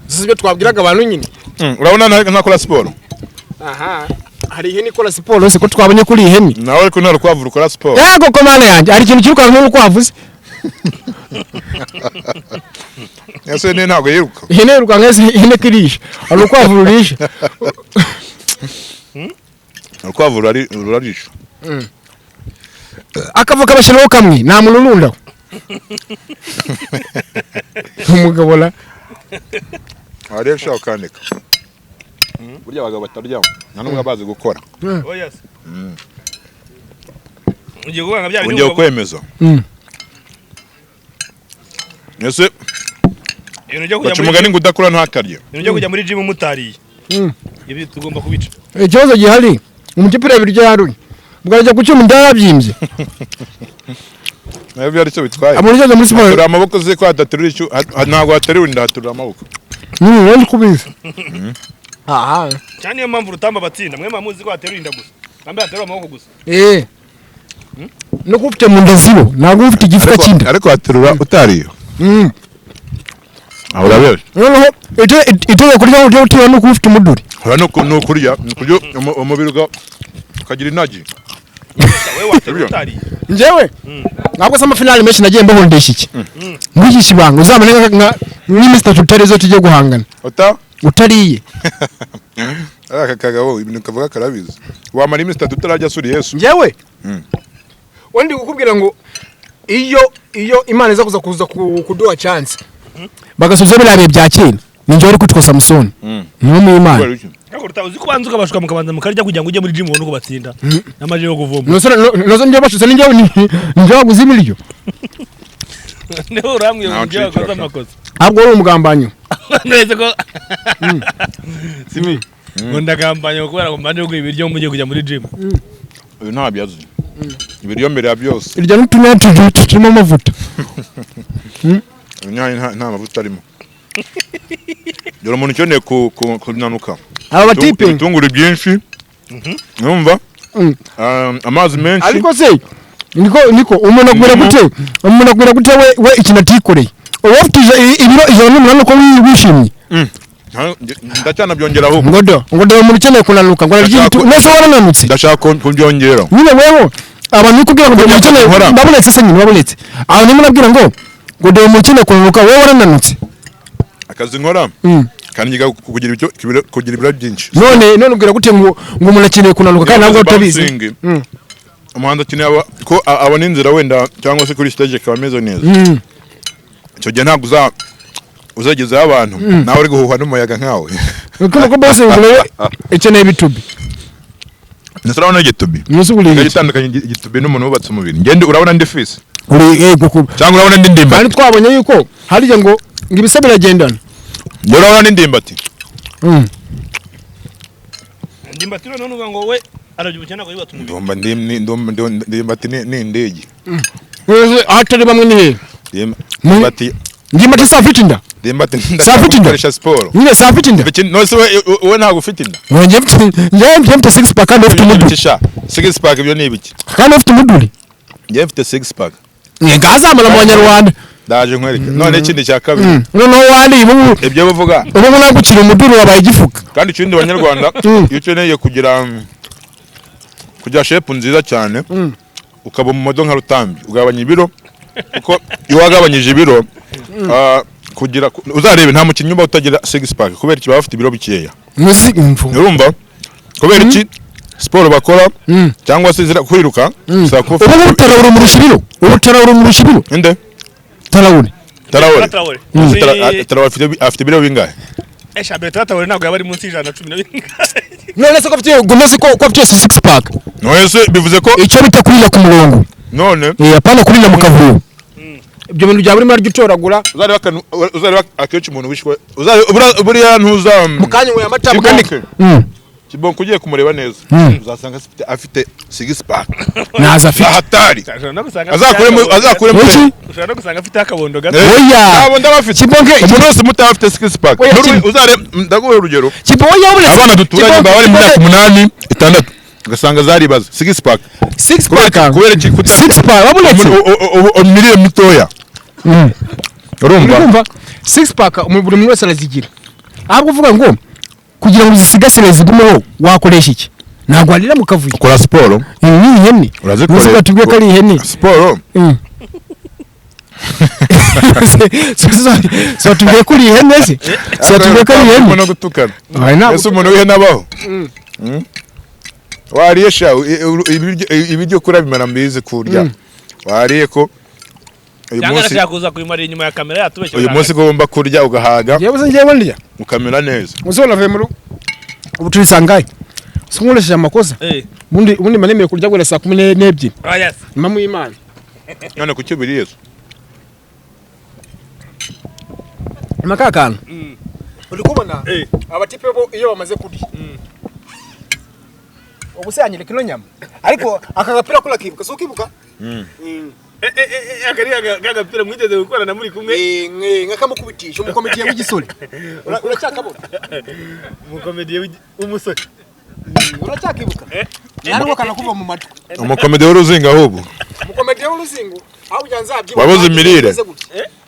Sibyo twabwiraga abantu nyine. Urabona ntakora siporo. Aha. Hari ihene ikora siporo se ko twabonye kuri ihene. Nawe ariko nta rukwavu ukora siporo. Yego komane yanjye hari ikintu kiruka nk'urukwavu se. Yase ne ntago yiruka. Ihene yiruka ihene kirisha. Ari urukwavu rurisha. Urukwavu rurarisha. Akavuka bashiraho kamwe nta muntu nunda. Umugabo la. Aresha ukandika. Burya abagabo bataryama. Nta numwe bazi gukora. Yes. Ugiye kubanga bya bintu. Ugiye kwemeza. Yese. Bacumugani ngudakura ntakarye. Ibintu byo kujya muri gym mutariye. Ibi tugomba kubica. Ikibazo gihari. Umutipira biryo yaruye. Bwajya kucyuma ndabyimbye. Nayo byari cyo bitwaye. Amurije muri siporo. Atura amaboko ze kwa daterura icyo ntago aterura ndahatura amaboko. Wari kubiza. Aha. Cyane yo mpamvu rutamba batsinda mwe mamuzi ko aterura inda gusa. Kambe aterura amaboko gusa. No kufite mu ndazibo ntago ufite igifuka kinda. Ariko aterura utariyo. Ahora byo. Noneho ito kurya utira no kufite umuduri. Hora no kurya kuryo umubiri uga kagira inagi. Wewe waterura utariye. Njewe ntabwo sama finale menshi nagiye mbahondesha iki. Muri iki banga uzamane nka Mr. Tutarizo tujye guhangana. Utariye. Aka kagabo ibintu kavuga karabiza. Wamara Mr. Tutarajya suri Yesu. Njewe. Wandi kukubwira ngo iyo Imana iza kuza kuduha chance. Bagasubiza birabe bya kera. Ninjye uri kwitwa Samson. Niyo mu Imana. Ako rutabuzi ko banzuka bashuka mukabanza mukarya kugira ngo ujye muri gym ubone uko batsinda. Namaje yo kuvoma. Nozo njye bashutse ninjye waguze ibiryo. Neho uramwe njye wakoze amakosa. Ahubwo uri umugambanyo. Neze ko Simi. Ndagambanyo kubera ngo mbanje gukora ibiryo mujye kujya muri gym. Uyu ntabyazi. Ibiryo mbere ya byose. Irya n'utunyatu turimo amavuta. Nta mavuta arimo. Dore umuntu cyone kunanuka. Aba batipe ibitunguru byinshi. Numva? Amazi menshi. Ariko se niko umuntu agwira gute we ikinatikoreye. Wafite ibiro ijana n'umunani ko wishimye. Ndacyana byongera ahubwo. Ngodo umuntu cyane kunanuka ngo aryitu nese warananutse. Ndashaka kubyongera. Nyine wewe abantu kugira ngo umuntu cyane babonetse se nyine babonetse. Aho nimwe nabwira ngo ngodo umuntu cyane kunanuka wewe warananutse. Akazi nkora. Kandi kugira ibiro byinshi. None ubwira gute ngo umuntu akeneye kunanuka kandi ntabwo utabizi. Umuhanda akeneye ko abona inzira wenda cyangwa se kuri stage kabameze neza. Icyo gihe ntabwo uzagezaho abantu nawe uri guhuha n'umuyaga nkawe. Uko bose ngo ikeneye bitubi. Nasarabona igitubi. Gitandukanye igitubi n'umuntu wubatse umubiri. Ngende urabona ndi fisi. Uri cyangwa urabona ndi ndimba. Kandi twabonye yuko harije ngo ibisa biragendana. Urabona ndi ndimba ati. Ndimbati none uvuga ngo we arabyubuke nako yibatuma. Ndimbati ni indege. Atari bamwe ni Ndimbati safite inda. Ndimbati safite inda. Sport. Nyine safite inda. No se we ntago ufite inda. Njye mfite 6 pack kandi ufite umuduri. 6 pack ibyo ni ibiki? Kandi ufite umuduri. Njye mfite 6 pack. Ngazamala mu Banyarwanda. Ndaje nkwereke. None ikindi cya kabiri. Noneho wandi ibyo bavuga. Ubu nagukira umuduri wabaye igifuka. Kandi ikindi Banyarwanda iyo ukeneye kugira shape nziza cyane ukaba mu modo nka Rutambi ugabanya ibiro uko iyo wagabanyije ibiro kugira uzarebe nta mukinnyi uba utagira 6 pack kubera iki bafite ibiro bikeya urumva kubera iki sport bakora cyangwa se zira kwiruka ubu tarawura mu rushibiro inde tarawura afite ibiro bingahe Eshabe Tarawura ntabwo yabari munsi y'ijana 10. None se ko afite gomeze ko afite 6 pack none se bivuze ko icyo bita kurira ku murongo none apana kurira mu kavuyo ibyo bintu bya buri mari utoragura uzareba akenshi umuntu wishwe buriya ntuza mukanya ngo yamata mukanike Kibon kugiye kumureba neza uzasanga afite 6 pack naza afite hatari azakuremo ushaka no gusanga afite akabondo gato oya kabondo bafite Kibonge umuntu wese mutafite 6 pack uzare ndaguhe urugero Kibonge abana duturanye bari mu myaka 8 6 ugasanga zaribaza 6 pack kubera iki 6 pack babuletse miliyoni mitoya urumva 6 pack buri muntu wese arazigira ahubwo uvuga ngo kugira ngo zisigasire zigumeho wakoresha iki ntabwo arira mu kavuyo ukora siporo ni ihene urazikora tubwiye ko ari ihene siporo so tubwiye ko ari ihene se so tubwiye ko ari ihene umuntu gutukana ese umuntu w'ihene abaho wariye sha ibiryo kura bimara mbizi kurya wariye ko uyu munsi yakuza kuyimara inyuma ya kamera yatubeshye uyu munsi ugomba kurya ugahaga ngiye ndya ukamera neza uzona vuye mu ubu turi sangaye sinkoresheje amakosa ubundi manemeye kurya gure saa 12 yes mamu y'Imana none kuki biri Yesu makakana uri kubona abatipe bo iyo bamaze kurya ubuse yanyereka ino nyama ariko akagapira kula kibuka so kibuka agapira mwigeze gukorana muri kumwe nkakamukubitisha umukomediye w'igisore uracyakabona umukomediye w'umusore uracyakibuka yarwo kana kuva mu matwi umukomediye w'uruzinga ahubwo umukomediye w'uruzingo aho ujyanzabye wabuze imirire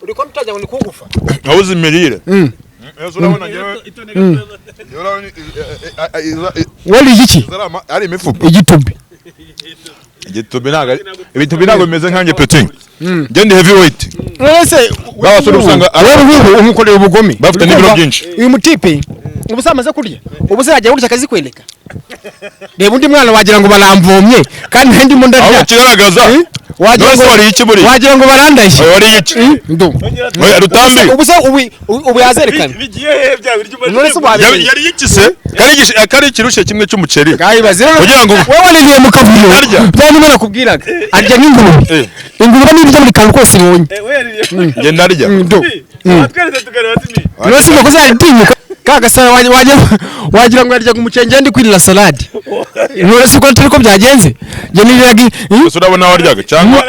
uri ko mutajya ngo ni kugufa wabuze imirire urabona wali iki ari imifupa igitubi ntago bimeze nkanjye petit ngende heavyweight ese babasore usanga umukorera ubugome bafite n'ibiro byinshi uyu mutipe ubuse amaze kurya ubuse yajya gutya akazi kwereka reba undi mwana wagira ngo baramvomye kandi ndi mu ndarya aho kigaragaza wagira ngo barandaye wari iki ndo Rutambi ubuse ubu yazerekana bigiye bya biryo yari yikise kari kirushe kimwe cy'umuceri kugira ngo wewe wariye mu kavuyo byani mwana kubwiraga arya nk'ingurube ingurube n'ibyo muri kantu kose ibonye nge ndarya ndo twese tukareba timi nose ngo kuzatinyuka kagasara wagira ngo yarya umucenge ndi kwirira salade none se ko turi ko byagenze nge niriraga urabona waryaga cyangwa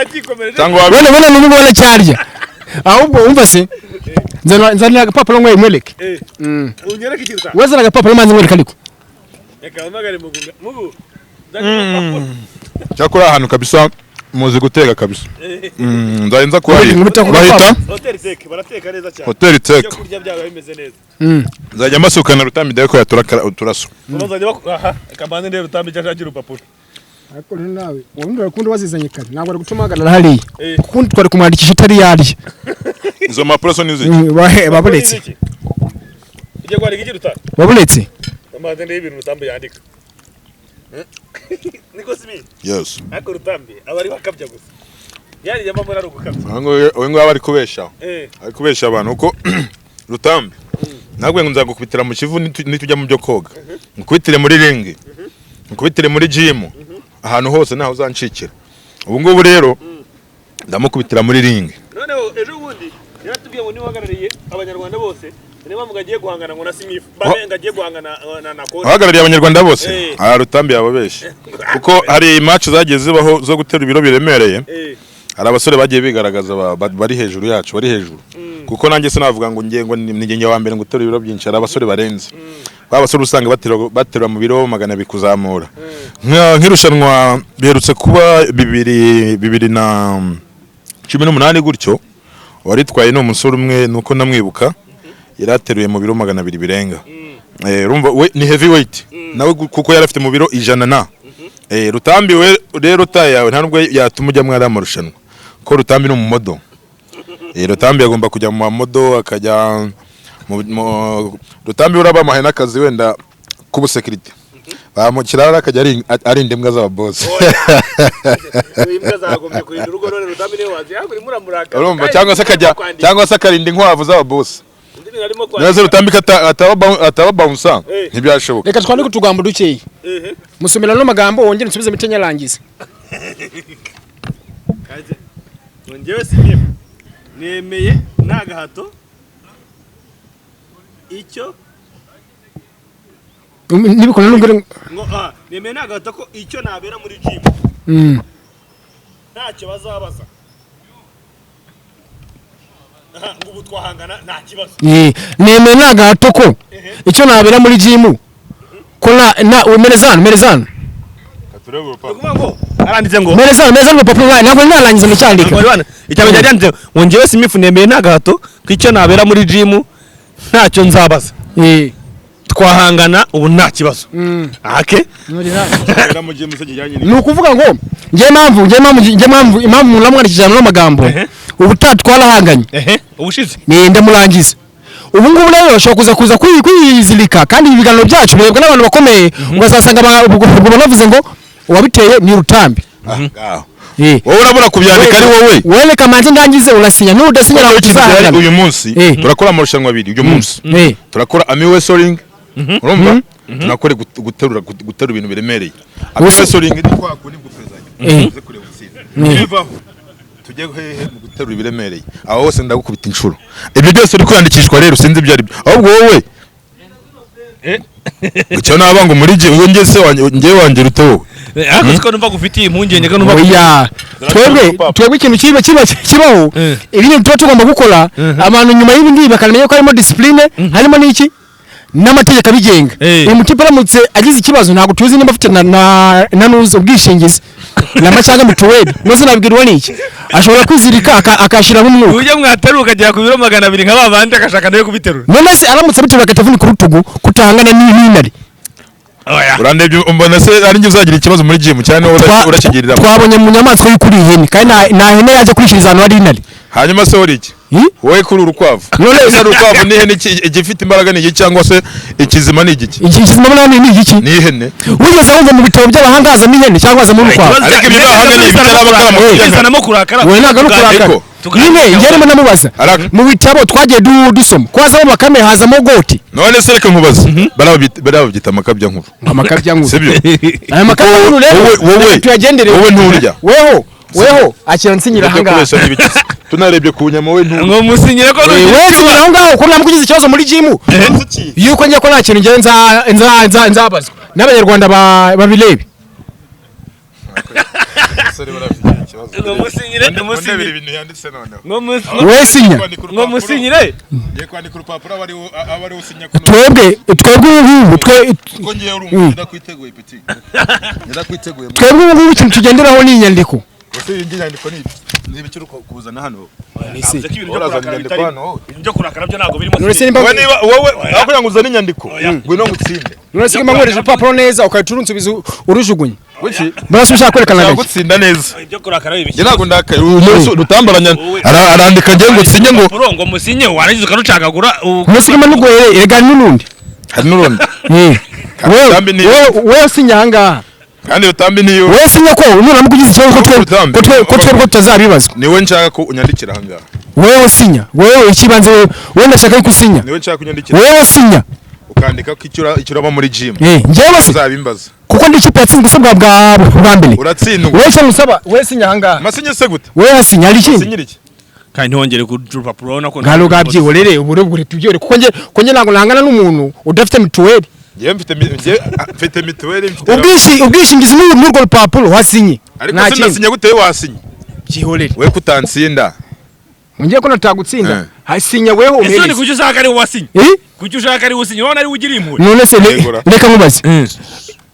wone n'ubu wone cyarya ahubwo umva se nzanira agapapuro ngo imwereke unyereke ikiruta wazana agapapuro manzi mwereke ariko reka amagare mugu cyakora ahantu kabisa muzi guteka kabisa nzayenza kuhari bahita barateka neza cyane Hotel Teka kurya byaba bimeze neza nzajya masukana Rutambi dako ya turaso bazajya akabande ndero Rutambi cyagira urupapuro ariko nawe ubundi urakunda wazizanye kare ntabwo ari gutumaganira hariya kundi twari kumwandikisha itari yarya izo mapuro so niziki babuletse ije gwari ikiruta babuletse amande ndebe ibintu Rutambi yandika niko simi yes ariko Rutambi abari bakabya gusa yari yamama ari gukabya owe ngo abari kubesha ari kubesha abantu uko Rutambi nagwe ngo nzagukubitira mu kivu nitujya mu byo koga nkubitire muri ringi nkubitire muri gym ahantu hose naho uzancikira ubu ngubu rero ndamukubitira muri ringi none ejo bundi yaratubwiye ngo niwahagarariye abanyarwanda bose niba mugagiye guhangana ngo na Smith babe ngagiye guhangana na Kone ahagarariye abanyarwanda bose Rutambi yababeshe kuko hari match zagiye zibaho zo gutera ibiro biremereye hari abasore bagiye bigaragaza bari hejuru yacu bari hejuru kuko nanjye sinavuga ngo ngiye ngo nige wa mbere ngo gutera ibiro byinshi hari abasore barenze babasore usanga batera mu biro 200 kuzamura nk'irushanwa biherutse kuba 2018 gutyo waritwaye no umusore umwe nuko namwibuka yarateruye mu biro 200 birenga urumva we ni heavyweight nawe kuko yarafite mu biro 100 na Rutambi we rero taye yawe nta nubwo yatumujya mwari amarushanwa ko Rutambi no mu modo Rutambi agomba kujya mu modo akajya Rutambi urabamahe nakazi wenda kubu security bamukirara akajya ari indembwa z'aba boss imbwa zagombye kurinda urugo none Rutambi ne wazi yakuri muramuraka urumva cyangwa se akarinda inkwavu z'aba boss nazo Rutambi ataba bouncer ntibyashoboka reka twandike utugambo dukeye musomera no magambo wongere nsubize mitenya rangiza kaje ngewe sinye nemeye nagahato icyo nibikona n'ungere ngo nemeye nagahato ko icyo nabera muri gym ntacyo bazabaza ngubu twahangana nta kibazo nemeye nagahato ko icyo nabera muri gym ko na merezan aranditse ngo merezan papa bana ntabwo narangiza ndacyandika icyaba cyanditse ngo ngewe Smith nemeye nagahato ko icyo nabera muri gym ntacyo nzabaza twahangana ubu nta kibazo ake ni ukuvuga ngo impamvu muramwandikije no magambo ubu twalahanganye ubushize ni ndamurangiza ubu ngubu rero ushobora kuza kwizilika kandi ibiganiro byacu birebwa n'abantu bakomeye ugasanga banavuze ngo uwabiteye ni Rutambi wowe urabura kubyandika ari wowe reka manzi ndangize urasinya n'udasinya nawe tuzahangana uyu munsi turakora amarushanwa abiri uyu munsi turakora Ami Wrestling urumva tunakore guterura ibintu biremereye Ami Wrestling ni kwa kundi gufezanya uze kureba utsinda tujye hehe mu guterura ibiremereye aho hose ndagukubita inshuro ibyo byose uri kwandikishwa rero sinzi ibyo ari ahubwo wowe icyo nabanga muri je ngo ngewe wanjye rute wowe ako numva gufitiye impungenge numva oya twebwe ikintu kibaho ibintu tuba tugomba gukora abantu nyuma y'ibi ngibi bakamenya ko harimo discipline harimo n'iki n'amategeko abigenga uyu mutipe aramutse agize ikibazo ntabwo tuzi nimba afite na nuzo ubwishingizi n'amacanga mituweli nose nabwirwa n'iki ashobora kwizirika akashira nk'umwuka ujye mwateruka ukagera ku biro 200 nk'abandi akashaka nayo kubiterura none se aramutse bituba gatavuni ku rutugu kutahangana n'inari urandebye umbona se ari nge uzagira ikibazo muri gym cyane urakigirira twabonye mu nyamaswa y'ukuri ihene kandi na hene yaje kurishiriza ahantu hari inari hanyuma se uri iki wowe kuri urukwavu none se urukwavu ni ihene igifite imbaraga ni iki cyangwa se ikizima ni igiki ikizima ni igiki ni ihene wigeze wumva mu bitabo by'abahanga haza n'ihene cyangwa haza mu rukwavu ariko ibyo bahanga ni ibitarabakara kurakara wowe ntabwo ari kurakara nyine ngeremo namubaza mu bitabo twagiye dusoma ko hazamo bakame hazamo goti none se reka nkubaza barababyita amakabya nkuru amakabya nkuru sibyo aya makabya nkuru rero tuyagendere wowe nturya weho akira nsinyira ahangaha tunarebye ku nyama we nturya ngo musinyire ko wewe sinyira aho ngaho ko namukugize ikibazo muri gym yuko ngiye ko nta kintu ngiye nzabazwa n'abanyarwanda babirebe ngo musinyire ibintu yanditse noneho wewe sinya ngo musinyire ngiye kwandika urupapuro abari usinya twebwe ubu ko ngiye uri umuntu ndakwiteguye peti ndakwiteguye twebwe ubu ikintu tugenderaho ni inyandiko ese iyi nyandiko ni ibiciro kuzana hano ibyo kurakara byo ntabwo birimo wowe aho uzana inyandiko ngwino ngutsinde none se mbankoresha urupapuro neza ukaturunsubiza urujugunye basi ushaka kwerekana neza gutsinda neza ibyo kurakara bibishye ntabwo ndakaye umuntu rutambaranya arandika ngiye ngutsinye ngo musinye warangiza ukarucagagura musigama nugoye erega n'urundi hari n'urundi wewe sinya ahangaha kandi Rutambi niyo wewe sinya ko nuramukugize ikibazo ko twebwe tutazabibazwa niwe nshaka ko unyandikira ahangaha wewe sinya wewe ikibanze wewe ndashaka ko usinya niwe nshaka kunyandikira wewe sinya ukandika ko ikiraba muri gym ngewe se uzabimbaza kuko ndi ikipe yatsinzwe usabwa bwa mbere uratsindwa wewe se musaba wewe sinya ahangaha masinye se gute wewe sinya ari iki sinyira iki kandi ntongere ku rupapuro urabona ko ngalo gabyihorere ubure tubyore kuko nge ntabwo nangana n'umuntu udafite mituweli. Ngiye mfite mituweli ubwishingizi muri urwo rupapuro wasinye. Ariko sinasinye gute wasinye? Byihorere. We kutansinda. Ngiye ko natagutsinda. Hasinya weho umereze. Ese ni kuki ushaka ari wasinye? Kuki ushaka ari usinye wabona ari ugira impuhwe? None se reka nkubaze.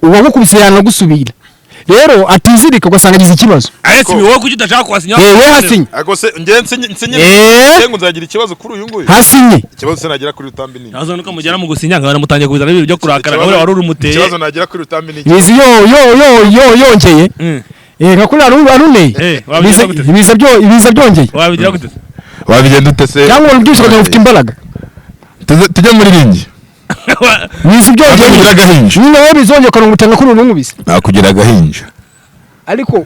Uwagukubise yanagusubira. Rero atizirika ugasanga agize ikibazo. Aretse wowe kuki udashaka kwasinya? We hasinye. Ariko se ngiye nsinye ngo nzagira ikibazo kuri uyu nguyu. Hasinye. Ikibazo se nagira kuri Rutambi nini? Nazo nuko mugera mu gusinya ngabana mutangiye kubizana ibintu byo kurakara nawe wari urumuteye. Ikibazo nagira kuri Rutambi nini? Bizi yongeye. Ngakuri arune. Ibiza byongeye. Wabigira gute? Wabigenda ute se? Cyangwa urubyishi ko ufite imbaraga. Tujye muri ringi. Bizi byongeye. Nyine wowe bizongeye ko ngutanga kuri urumubise. Nakugira agahinja. Ariko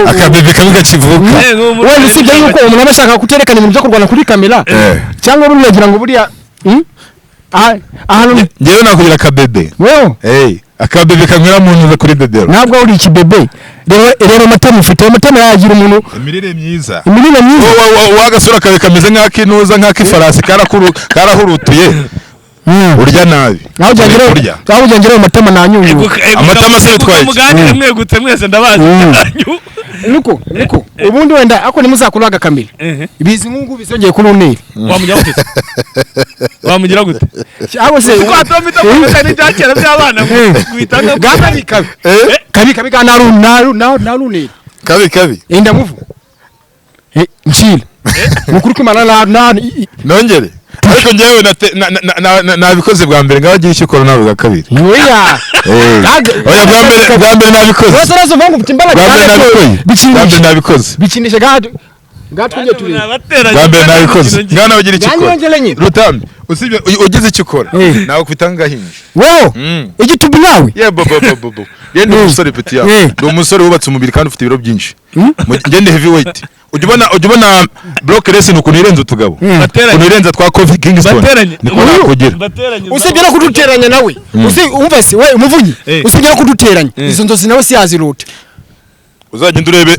akabebe kabiga kivuka. Wewe usibye yuko umuntu abashaka kuterekana ibintu byo kurwana kuri kamera cyangwa ururagira ngo buriya ahantu ngewe nakugira akabebe. Wewe akabebe kamera muntu za kuri dedero. Ntabwo uri ikibebe. Rero amatama ufite amatama yagira umuntu imirire myiza. Wagasura kabe kameze nk'akinuza nk'akifarasi karahurutuye. Urya nabi. Aho ujyangera amatama nanyuye. Amatama se bitwaye. Muganire mwegutse mwese ndabazi. Niko ubundi wenda ako nimuzakuraga kamera. Ibizi nkungu bizongeye kunonera. Wamugira gute? Aho se ko atomita kumutana cyakera by'abana kwitanga kabi narunera. Kabi. Enda muvu. Nchile. Mukuru kwimana nongere. Ariko ngewe nabikoze bwa mbere ngabagira icyo ukora nawe bwa kabiri. Oya bwa mbere nabikoze. Wasaza vangu mtimbala bwa nabikoze. Bikinisha gatwenge turi. Bwa mbere nabikoze. Ngana bagira icyo ukora. Rutambi usibye ugize icyo ukora. Nawe kwitanga gahinja. Wewe igitubi nawe. Bobo. Yende umusore peti yawe. Ndi umusore wubatse umubiri kandi ufite ibiro byinshi. Ngende heavyweight. Ujibona block race nukuntu irenze utugabo. Kuntu irenze twa Kofi Kingston. Niko nakugira. Usibye no kuduteranya nawe. Umvase we umuvunyi. Usibye no kuduteranya. Izo nzozi nawe si yazirute. Uzagenda urebe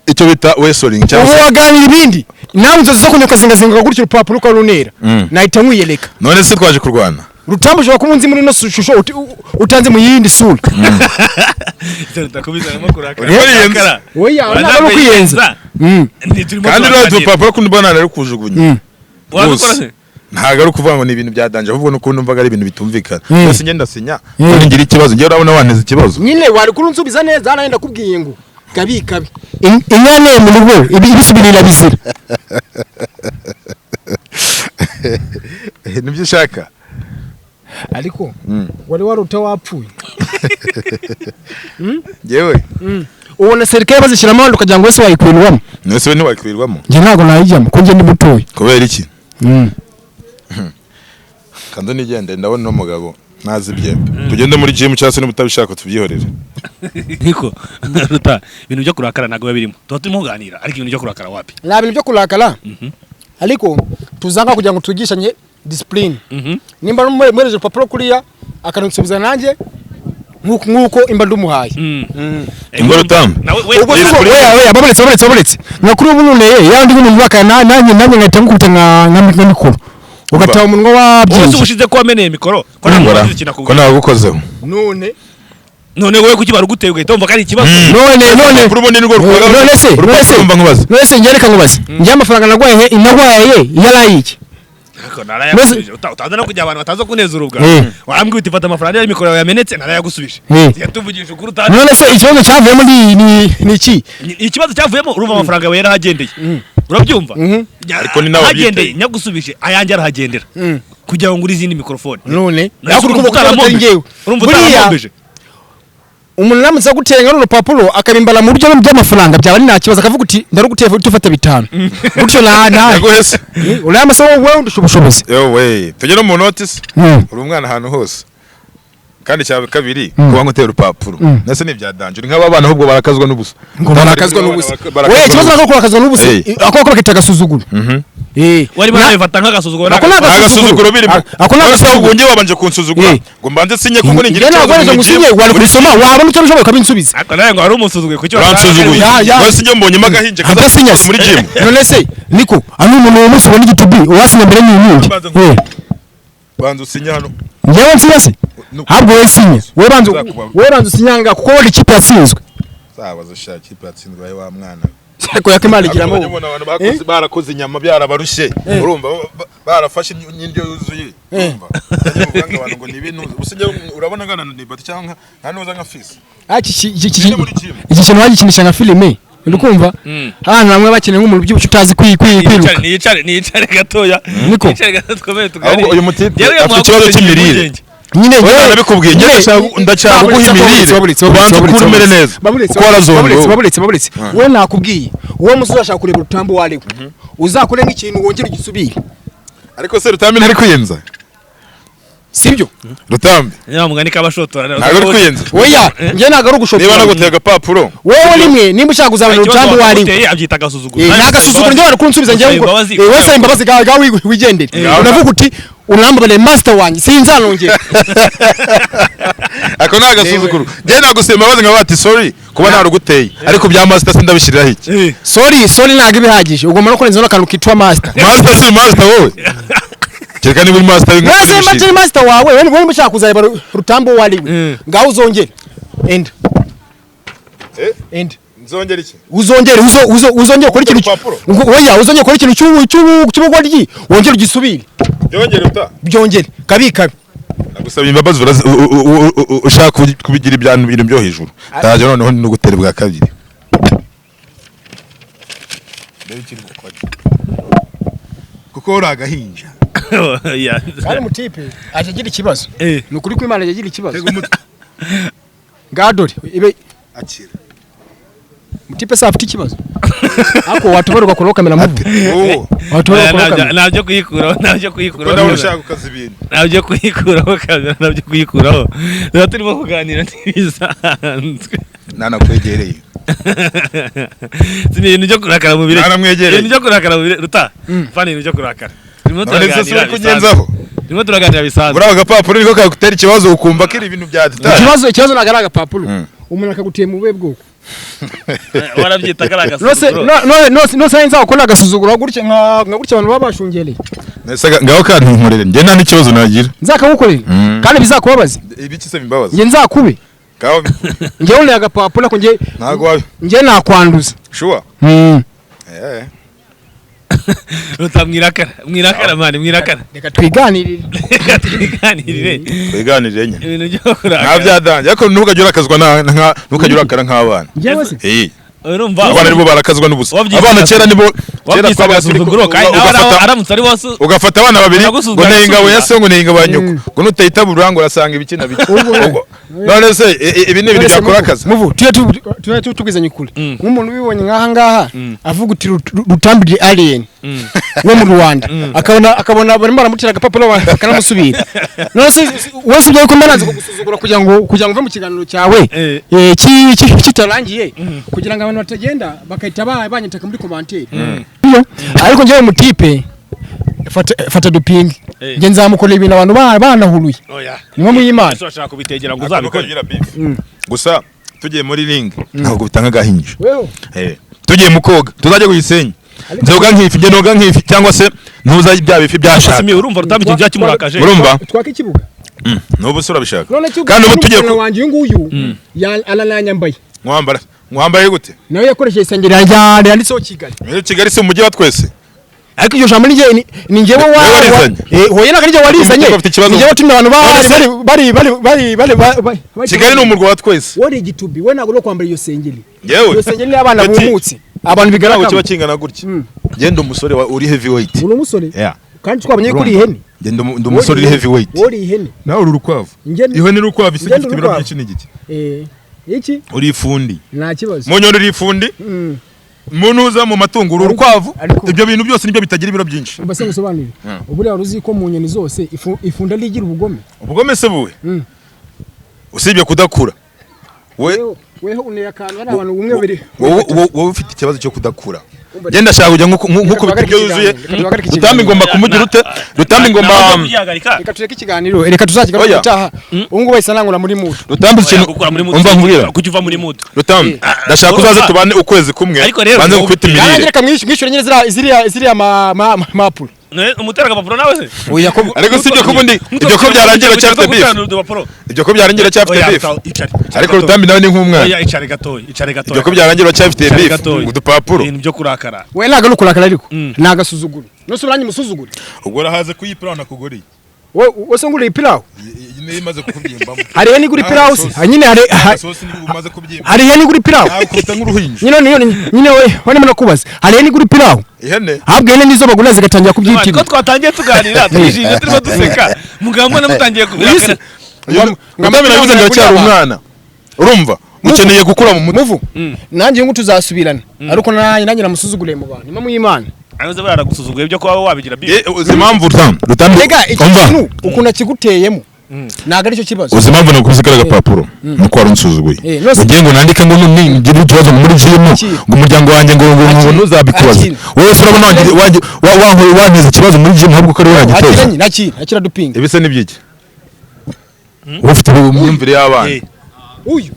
icyo bita wrestling cyangwa waganira ibindi. Nawe nzozi zo kunyuka zingazinga gutyo urupapuro ko runera. Nahita mwiyeleka. None se twaje kurwana. Rutambuje bakumunzi muri no shusho utanze mu yindi sura. Ndakubiza n'amakuru oya ntabwo kwiyenza. Kandi rero urupapuro kunubona rero kujugunya. Wabikora se? Ntago ari ukuvuga ngo ni ibintu byadanje ahubwo nuko numvaga ari ibintu bitumvikana. Bose ngenda sinya. Ngira ikibazo ngiye urabona waneze ikibazo. Nyine wari kurunsubiza neza hano yenda kubwiye ngo kabi. Inyane mu rugo ibisubirira bizira. Nibyo ushaka. Ariko wari waruta wapfuye. Yewe. Ubona serikali bazishyiramo handi ukagira ngo wese wayikwirwamo. Nese we ntiwayikwirwamo. Nge ntabwo nayijyamo ko nge ndi mutoya. Kubera iki? Kandi nigende ndabona no mugabo nazibye. Tugende muri gym cyase n'ubutabishaka tubyihorere. Niko ruta ibintu byo kurakara nago babirimo. Tuba turimo kuganira ariko ibintu byo kurakara wapi? Na ibintu byo kurakara. Ariko tuzanga kugira ngo tugishanye discipline. Nimba mwereje papuro kuriya akanunsubiza nanjye nkuko imba ndumuhaye. Ingoro tam. Oya babonetse. Nakuri ubununeye yandi bintu baka nanjye ngahita ngukute nka mikoro. Ugataha umunwa wabyize. Wose ubushize ko wameneye mikoro. Ko nagukozeho. None wowe kuki baruguteye ugahita umva ko ari ikibazo. None kurubona ni rwo rukora. None ngereka nkubaze. Njye amafaranga nagwaye yarayiki. Utaza no kujya abantu bataza kuneza urubwa. Warambwiye uti fata amafaranga ya mikoro yamenetse narayagusubije. Yatuvugisha ukuri utazi. None se ikibazo cyavuyemo ni iki? Ikibazo cyavuyemo urumva amafaranga yawe yarahagendeye. Urabyumva? Ariko ni nawe hagendeye nyagusubije ayanjye arahagendera. Kugira ngo ngure izindi mikrofone. None yakuri kubutara ngewe. Urumva utaramombeje. Umuntu namutse gutenga n'urupapuro akabimbala mu buryo by'amafaranga byaba ari nta kibazo akavuga uti ndaruguteye tufata 5 gutyo yagohese urama so wewe ndushobozi yewe tugera mu notice uri umwana ahantu hose kandi cyabe kabiri kuba ngutera urupapuro nase ni byadanje nk'aba bana ahubwo barakazwa n'ubusa wewe kibazo nako kurakazwa n'ubusa akoko bakita gasuzuguro wari barabifata nk'agasuzuguro agasuzuguro birimo ako n'agasuzuguro ngiye wabanje kunsuzugura ngo mbanze sinye kuko ni ngira ikibazo ngusinye wari kubisoma wabona icyo bishoboye kabinsubiza ako nawe ngo ari umusuzuguye kucyo uransuzuguye wese njye mbonyemo agahinje kazasinya muri gym none se niko ari umuntu wo munsi ubona igitubi wasinya mbere n'inkingi banza usinya hano njyewe nsinya se habwo we sinya we banza usinyanga kuko wari ikipe yatsinzwe sabaza shaka ikipe yatsinzwe wa mwana ko yakimana igiramo abantu barakoze inyama byarabarushye urumva barafashe indyo yuzuye urumva abantu ngo ni ibintu usije urabona ngana ni bati cyangwa nta noza nka fisi iki kintu wagikinisha nka filime urukumva hano namwe bakene nk'umuntu by'ubucu utazi kwiruka nicare gatoya niko nicare gatoya tweme tuganire uyu mutipe afite ikibazo cy'imirire nyine njye nabikubwiye njye ndashaka guhimirire banze kurumere neza uko warazongo babuletse we nakubwiye uwo musozi ashaka kureba urutambo walewe uzakore nk'ikintu wongera igisubire ariko se Rutambi ntari kwiyenza sibyo Rutambi ya mugani kabashotora ntabwo ari kwiyenza oya njye ntago ari ugushotora niba naguteye agapapuro wowe rimwe nimba ushaka kuzabana urutambo walewe abyita agasuzuguro n'agasuzuguro njye bari kunsubiza njye ngo wese imbabazi gawe wigendere unavuga uti unambabale master wanjye sinzanongera ako nagasuzuguro njye nagusema bazi nka bati sorry kuba naruguteye ariko bya master sindabishirira iki sorry ntago ibihagije ugomba no kurenza n'akantu kitwa master si master wowe kereka niba uri master wese imagine master wawe wewe mushaka kuzareba rutambo waliwe ngaho uzongera end nzongera iki uzongera kuri ikintu oya uzongera kuri ikintu cy'ubugoryi wongera ugisubire byongere kabi nagusaba imbabazi ushaka kubigira ibintu byo hejuru taje noneho no gutera bwa kabiri kuko uri agahinja ari mutipe ajagira ikibazo ni ukuri ko Imana yagira ikibazo ngadore ibe akira mutipe sa afite ikibazo ako watubara ugakora kamera muvu nabyo kuyikuraho urashaka ukaza ibintu nabyo kuyikuraho rero turimo kuganira ntibisanzwe nanakwegereye ibintu byo kurakara mu bireke ibintu byo kurakara mu bireke ruta fani ibintu byo kurakara turimo turaganira bisanzwe uri agapapuro niko kagutera ikibazo ukumva ko iri ibintu byadutara ikibazo ntabwo ari agapapuro umuntu akagutiye mu bube bwoko warabyita ko ari agasuzuguro nose nza gukora agasuzuguro gutya nka gutya abantu baba bashungereye ngaho kandi nkorere njye nta n'ikibazo nagira nzakagukorera kandi bizakubabaza ibiki se bimbabaza njye nzakube ngaho njye wone agapapuro ko njye nakwanduza sure mwirakara mani mwirakara reka twiganirire nye ibintu byo kurakara nta byadange ariko ntukajya urakazwa ntukajya urakara nk'abana urumva abana nibo barakazwa n'ubusa abana kera nibo kera twabasuzuguro kandi aramutse ari wose ugafata abana babiri ngo ne ingabo ya so ngo ne ingabo ya nyoko ngo nutayita burango urasanga ibikina biki none se ibi ni ibintu byakurakaza muvu tuye tugizanye kure nk'umuntu ubibonye nk'aha ngaha avuga uti Rutambi alien wo mu Rwanda akabona barimo baramutira agapapuro bakanamusubira none se wese ubyo ko mbanaze kugusuzugura kugira ngo uve mu kiganiro cyawe kitarangiye kugira ngo abantu batagenda bakahita banyitaka muri commentaire ariko njyewe mutipe fata dupingi nge nzamukorera ibintu abantu banahuluye niwo muyimana ashaka kubitegera ngo uzabikore gusa tugiye muri ring ntabwo bitanga gahinje tugiye mu koga tuzajya kuyisenya nzoga nk'ifi nge noga nk'ifi cyangwa se ntuza bya bifi byashaka urumva Rutambi ikintu cyakimurakaje urumva twaka ikibuga n'ubu sura bishaka kandi ubu tugiye wanjye uyu nguyu alananyambaye mwambaye gute nawe yakoresheje isengeri yanjye yanditseho Kigali si umujyi wa twese ariko iyo jambo ni njyewe hoye nakarije warizanye njyewe watumye abantu bari Kigali ni umurwa wa twese wari igitubi we ntabwo no kwambara iyo sengeri iyo sengeri ni abana bumutse abantu bigaragara kiba kingana gutya genda umusore uri heavyweight uri umusore kandi twabonye kuri ihene genda umusore uri heavyweight uri ihene nawe uri urukwavu ihene ni urukwavu isi gifite ibiro byinshi n'igiki iki uri ifundi nta kibazo munyoni uri ifundi munuza mu matungo uri urukwavu ibyo bintu byose nibyo bitagira ibiro byinshi mbase gusobanurira uburiya uruzi ko mu nyoni zose ifunda ligira ubugome se buwe usibye kudakura weho uneye akantu ari abantu umwe biri wowe ufite ikibazo cyo kudakura genda shaka kujya nkuko bitibyo yuzuye Rutambi ngomba kumugira ute Rutambi ngomba reka tureke ikiganiro reka tuzakigaruka utaha ubungu wese nangura muri mood Rutambi ikintu umva nkubwira kukiva muri mood Rutambi ndashaka uzaze tubane ukwezi kumwe banze gufite imirire reka mwishyure nyine ziriya mapuro umutera agapapuro nawe se ariko sibyo ko ubundi ibyo ko byarangira cyafite beef ibyo ko byarangira cyafite beef ariko Rutambi nawe ni nk'umwana icare gatoya ibyo ko byarangira cyafite beef udupapuro ibintu byo kurakara we ntago no kurakara ariko nagasuzugura no suranye musuzugura ubwo rahaze kuyipiraho nakuguriye wose nguriye ipiraho nyine imaze kukubyimba hariya ni guri pirawo se nyine hariya ni guri pirawo nakuta nk'uruhinja nyine we nemana kubaza hariya ni guri pirawo ihene ahubwo ihene nizo bagura zigatangira kubyitira ko twatangiye tuganira tujije turimo duseka mugabo namutangiye kubyakana Rutambi nabivuze ngo cyari umwana urumva mukeneye gukura mu muvu nanjye ngo tuzasubirana ariko nanjye namusuzuguriye mu bantu imwe y'Imana ayoze baragusuzugura ibyo kuba wabigira bibi impamvu Rutambi rega ikintu ukuna kiguteyemo naga aricyo kibazo uzi impamvu nakuzigara agapapuro nuko wari unsuzuguye ugiye ngo nandike ngo ningire ikibazo muri gym ngo umuryango wanjye ngo ntuzabikubaza wowe urabona wangize ikibazo muri gym ahubwo ko ari wagiteye nakira dupinga ibise nibyiki ufite umwumvire y'abana uyu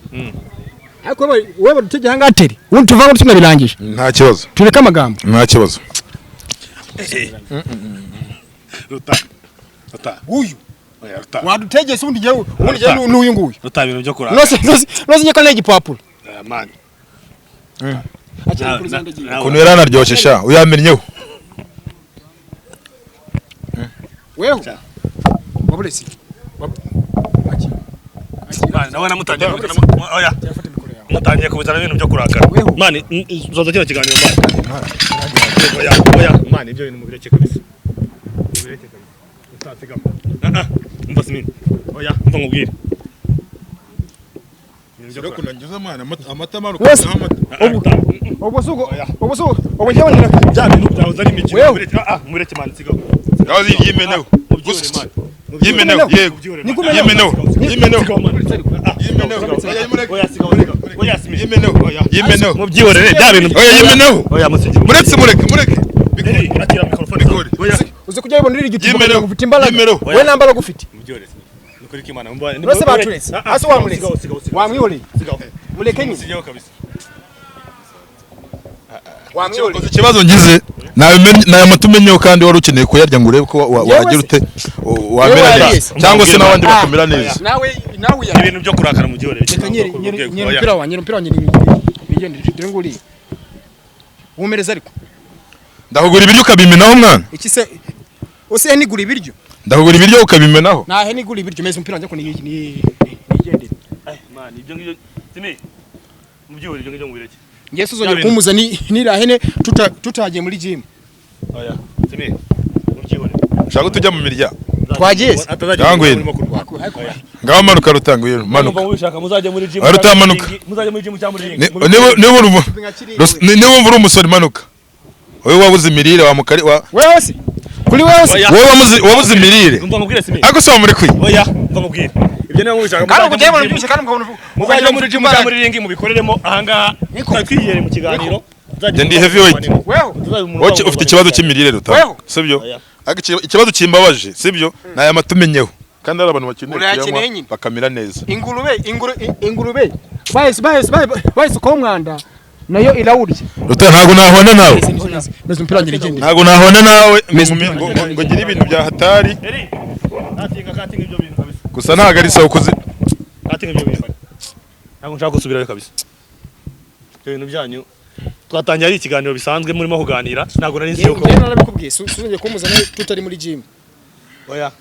ariko wewe badutege hangateri ubundi tuvanga tunabirangije nta kibazo tureka amagambo nta kibazo Ruta uyu wadutegese ubundi je n'uyu nguyu Ruta ibintu byo kurara nose nyeko n'igipapuro man kuno yarana ryoshye sha uyamenyeho wewe wabulesi man nawe namutangiye oya mutangiye kubizana ibintu byo kurakara man zoza kino kiganiro man oya man ibyo bintu mubireke kabisa mubireke kabisa utasigama umva simini oya umva nkubwire Nzira kunangiza mwana amata maruka obusugo obujewe nyina bya bintu byahoze ari imikino mubireke man sigaho yazi yimeneho yimeneho yego yimeneho yimeneho mubyihorere bya bintu oya yimeneho oya musigi mureke akira mikrofone kore uze kujya ibonera igitumo gufite imbaraga we nambara gufite mubyihorere nukuri kimana mbone rose baturese aso wamurese wamwihoreye mureke nyine sigaho kabisa wamwihoreye ikibazo ngize nawe mutumenyeho kandi wari ukeneye kuyarya ngo urebe ko wagira ute wamera neza cyangwa se n'abandi bakamera neza nawe ibintu byo kurakara mu gihore nyiri mpira wanjye nigende dore nguri umereza ariko ndakugura ibiryo ukabimenaho mwana iki se ose nigura ibiryo ndakugura ibiryo ukabimenaho nahe nigura ibiryo meze mpira wanjye ko nigende man ibyo ngibyo timi mu gihore ibyo ngibyo mubireke Yesu uzongera kumuza nirahene tutagiye muri gym oya timi mu gihore ushaka tujya mu mirya twagiye ngaho manuka Rutanguye manuka muzajya muri gym muzajya muri gym cyangwa muri niba uri umusore manuka wowe wabuze imirire wa mukari wewe se kuri wewe se wowe wabuze imirire umva nkubwire simi ariko se muri kwi oya umva nkubwire ibyo niba mubishaka muzajya muri gym cyangwa muri ringi mubikoreremo ahangaha twiyere mu kiganiro ndi heavyweight wowe ufite ikibazo cy'imirire Ruta sibyo ikibazo kimbabaje sibyo naya matumenyeho kandi ari abantu bakeneye bakamira neza ingurube bahise ko mwanda nayo irawurya Ruta ntago nahona nawe ntago nahona nawe ngo gira ibintu bya hatari katinga ibyo bintu kabisa gusa ntago ari sawa kuzi katinga ibyo bintu ntago nshaka gusubirayo kabisa ibintu byanyu twatangiye ari ikiganiro bisanzwe murimo kuganira ntago nari nzi yuko narabikubwiye suzongeye kumuzana tutari muri gym oya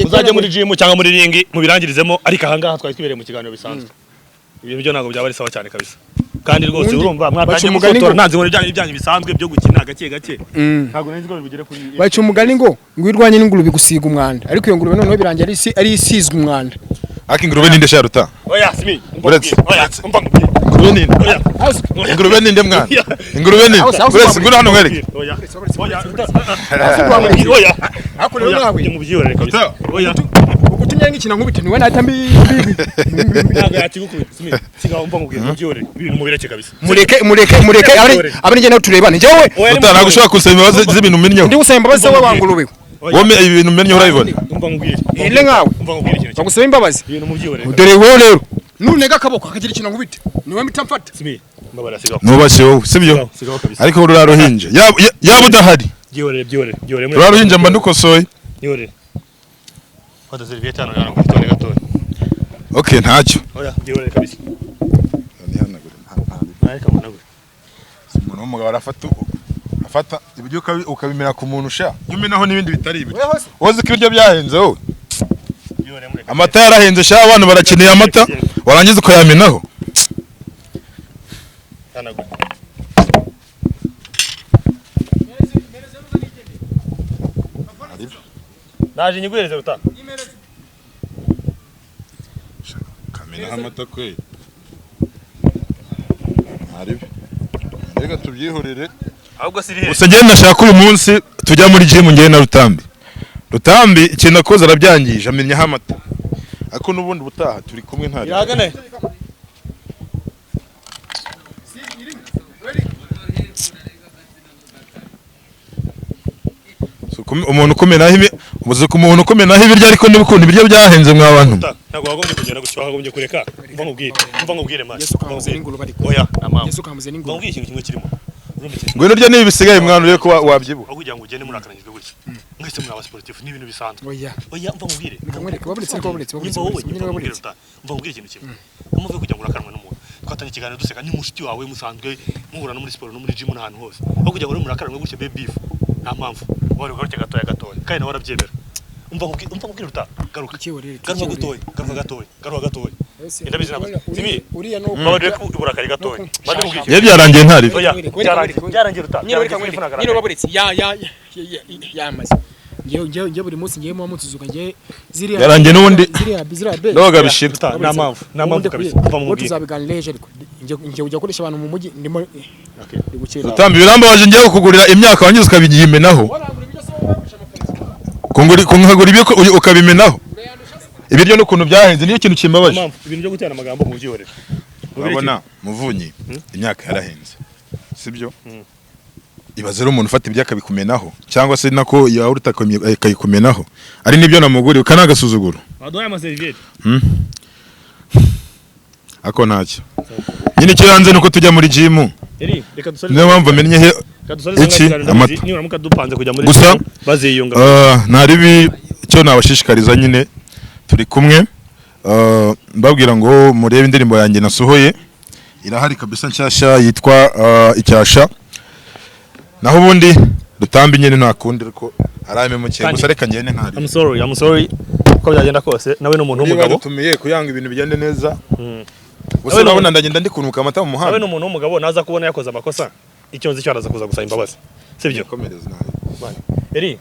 muzajya muri gym cyangwa muri ringi mubirangirizemo ariko ahangaha twari twibereye mu kiganiro bisanzwe ibintu byo ntago byaba ari sawa cyane kabisa kandi rwose urumva mwatangiye mufotora nanze ngo ibyanyu bisanzwe byo gukina gake ntago nari nzi ko bigere kuri baca umugani ngo irwanye n'ingurube gusiga umwanda ariko iyo ngurube noneho birangira ari isizwe umwanda ariko ingurube ninde sha Ruta oya simi oya ingurube ninde ingurube ninde mwana ingurube ninde uretse ngura hano mwereke oya oya akorera nawe mu byihorere kabisa oya nyenga ikina nkubite niwe nahita mbi ntabwo yakigukubita simi sigaho mva mubwira mubyore ibintu mubireke kabisa mureke abari njye nawe turebane njyewe ntabwo ushobora gusaba imbabazi z'ibintu umenyeho ndi gusaba imbabazi wowe wanguluwe wowe ibintu umenyeho urabibona mva mubwire ile nkawe mva mubwire ikintu bagusaba imbabazi ibintu mubyore dore wowe rero nunega akaboko akagira ikintu nkubite niwe mpita mfata simi mbabara sigaho nubashye wowe sibyo sigaho kabisa ariko ruraruhinja yaba udahari byore ruraruhinja mba ndukosoye byore Fata serviette hano hano kuri gato. Okay ntacyo. Oya byore kabisa. Ni hanagure Naye kamunagure. Umuntu w'umugabo afata ibyo ukabimira ku muntu sha. Yumenaho n'ibindi bitari ibyo. Woze ko ibyo byahenze wowe. Amata yarahenze sha abantu barakeneye amata warangiza ukayamenaho. Hanagure. Naje nyiguhereze uta. Kamena amata kwe. Aribe. Reka tubyihorere. Ahubwo siri he. Gusa ngiye ndashaka uyu munsi tujya muri gym ngiye na Rutambi. Rutambi ikintu akoze arabyangije amenyaho amata. Ariko nubundi butaha turi kumwe ntari. Iragane. Umuntu ukomenaho ibi ubuze ku muntu ukomenaho ibiryo ariko n'ibikundi ibiryo byahenze mwa bantu ntago wagombye kugenda gucyo wagombye kureka umva nkubwire man Yesu kamuze n'ingulu bari oya namama Yesu kamuze n'ingulu ngubwire ikintu kimwe kirimo ngwino urya nibi bisigaye mwana ureko wabyibuha kugira ngo ugende murakananyijwe gutya mwese muri aba sportif ni ibintu bisanzwe oya umva nkubwire kamwereke wabuletse umva nkubwire ikintu kimwe umuve kugira ngo urakanwe n'umuntu twatanye ikiganiro duseka ni mushiti wawe musanzwe muhura no muri sport no muri gym n'ahantu hose aho kugira ngo uri murakanwe gutya be beef nta mpamvu wari ugaruke gatoya kandi nawe warabyemera umva nkubwire uta garuka garuka gatoya ndabizi nako simi uriya no babarire uburakari gatoya bande nkubwire ye byarangiye ntari oya byarangiye uta nyine wabuletse yamaze ngiye buri munsi ngiye mu mutuzuka ngiye ziriya yarangiye n'ubundi ziriya be noga bishira nta mpamvu kabisa umva nkubwire tuzabiganira ejo ariko ngiye ujya gukoresha abantu mu mujyi ndimo Rutambi birambabaje ngiye kukugurira imyaka wangize ukabiyimenaho kungagura ibyo ukabimenaho ibiryo n'ukuntu byahenze niyo kintu kimbabaje ibintu byo gutera amagambo mu byihorera urabona muvunyi imyaka yarahenze sibyo ibaze rero umuntu ufata ibyo akabikumenaho cyangwa se nako yawurita akayikumenaho ari nibyo namuguriye ukanagasuzuguro waduhaye amaserviette ako ntacyo nyine icyo yanze nuko tujya muri gym reka dusore niyo mpamvu amenye he iki amata niba muka dupanze kujya muri gusa baziyunga ntaribi icyo nabashishikariza nyine turi kumwe mbabwira ngo murebe indirimbo yanjye nasohoye irahari kabisa nshyashya yitwa icyasha naho ubundi Rutambi nyine ntakundi ariko arame muke gusa reka ngene ntari I'm sorry ko byagenda kose nawe n'umuntu w'umugabo tumiye kuyanga ibintu bigende neza gusa nabona ndagenda ndikunuka amata mu muhanda nawe n'umuntu w'umugabo naza kubona yakoze amakosa icyo nzi cyo araza kuza gusaba imbabazi sibyo komereza nawe eri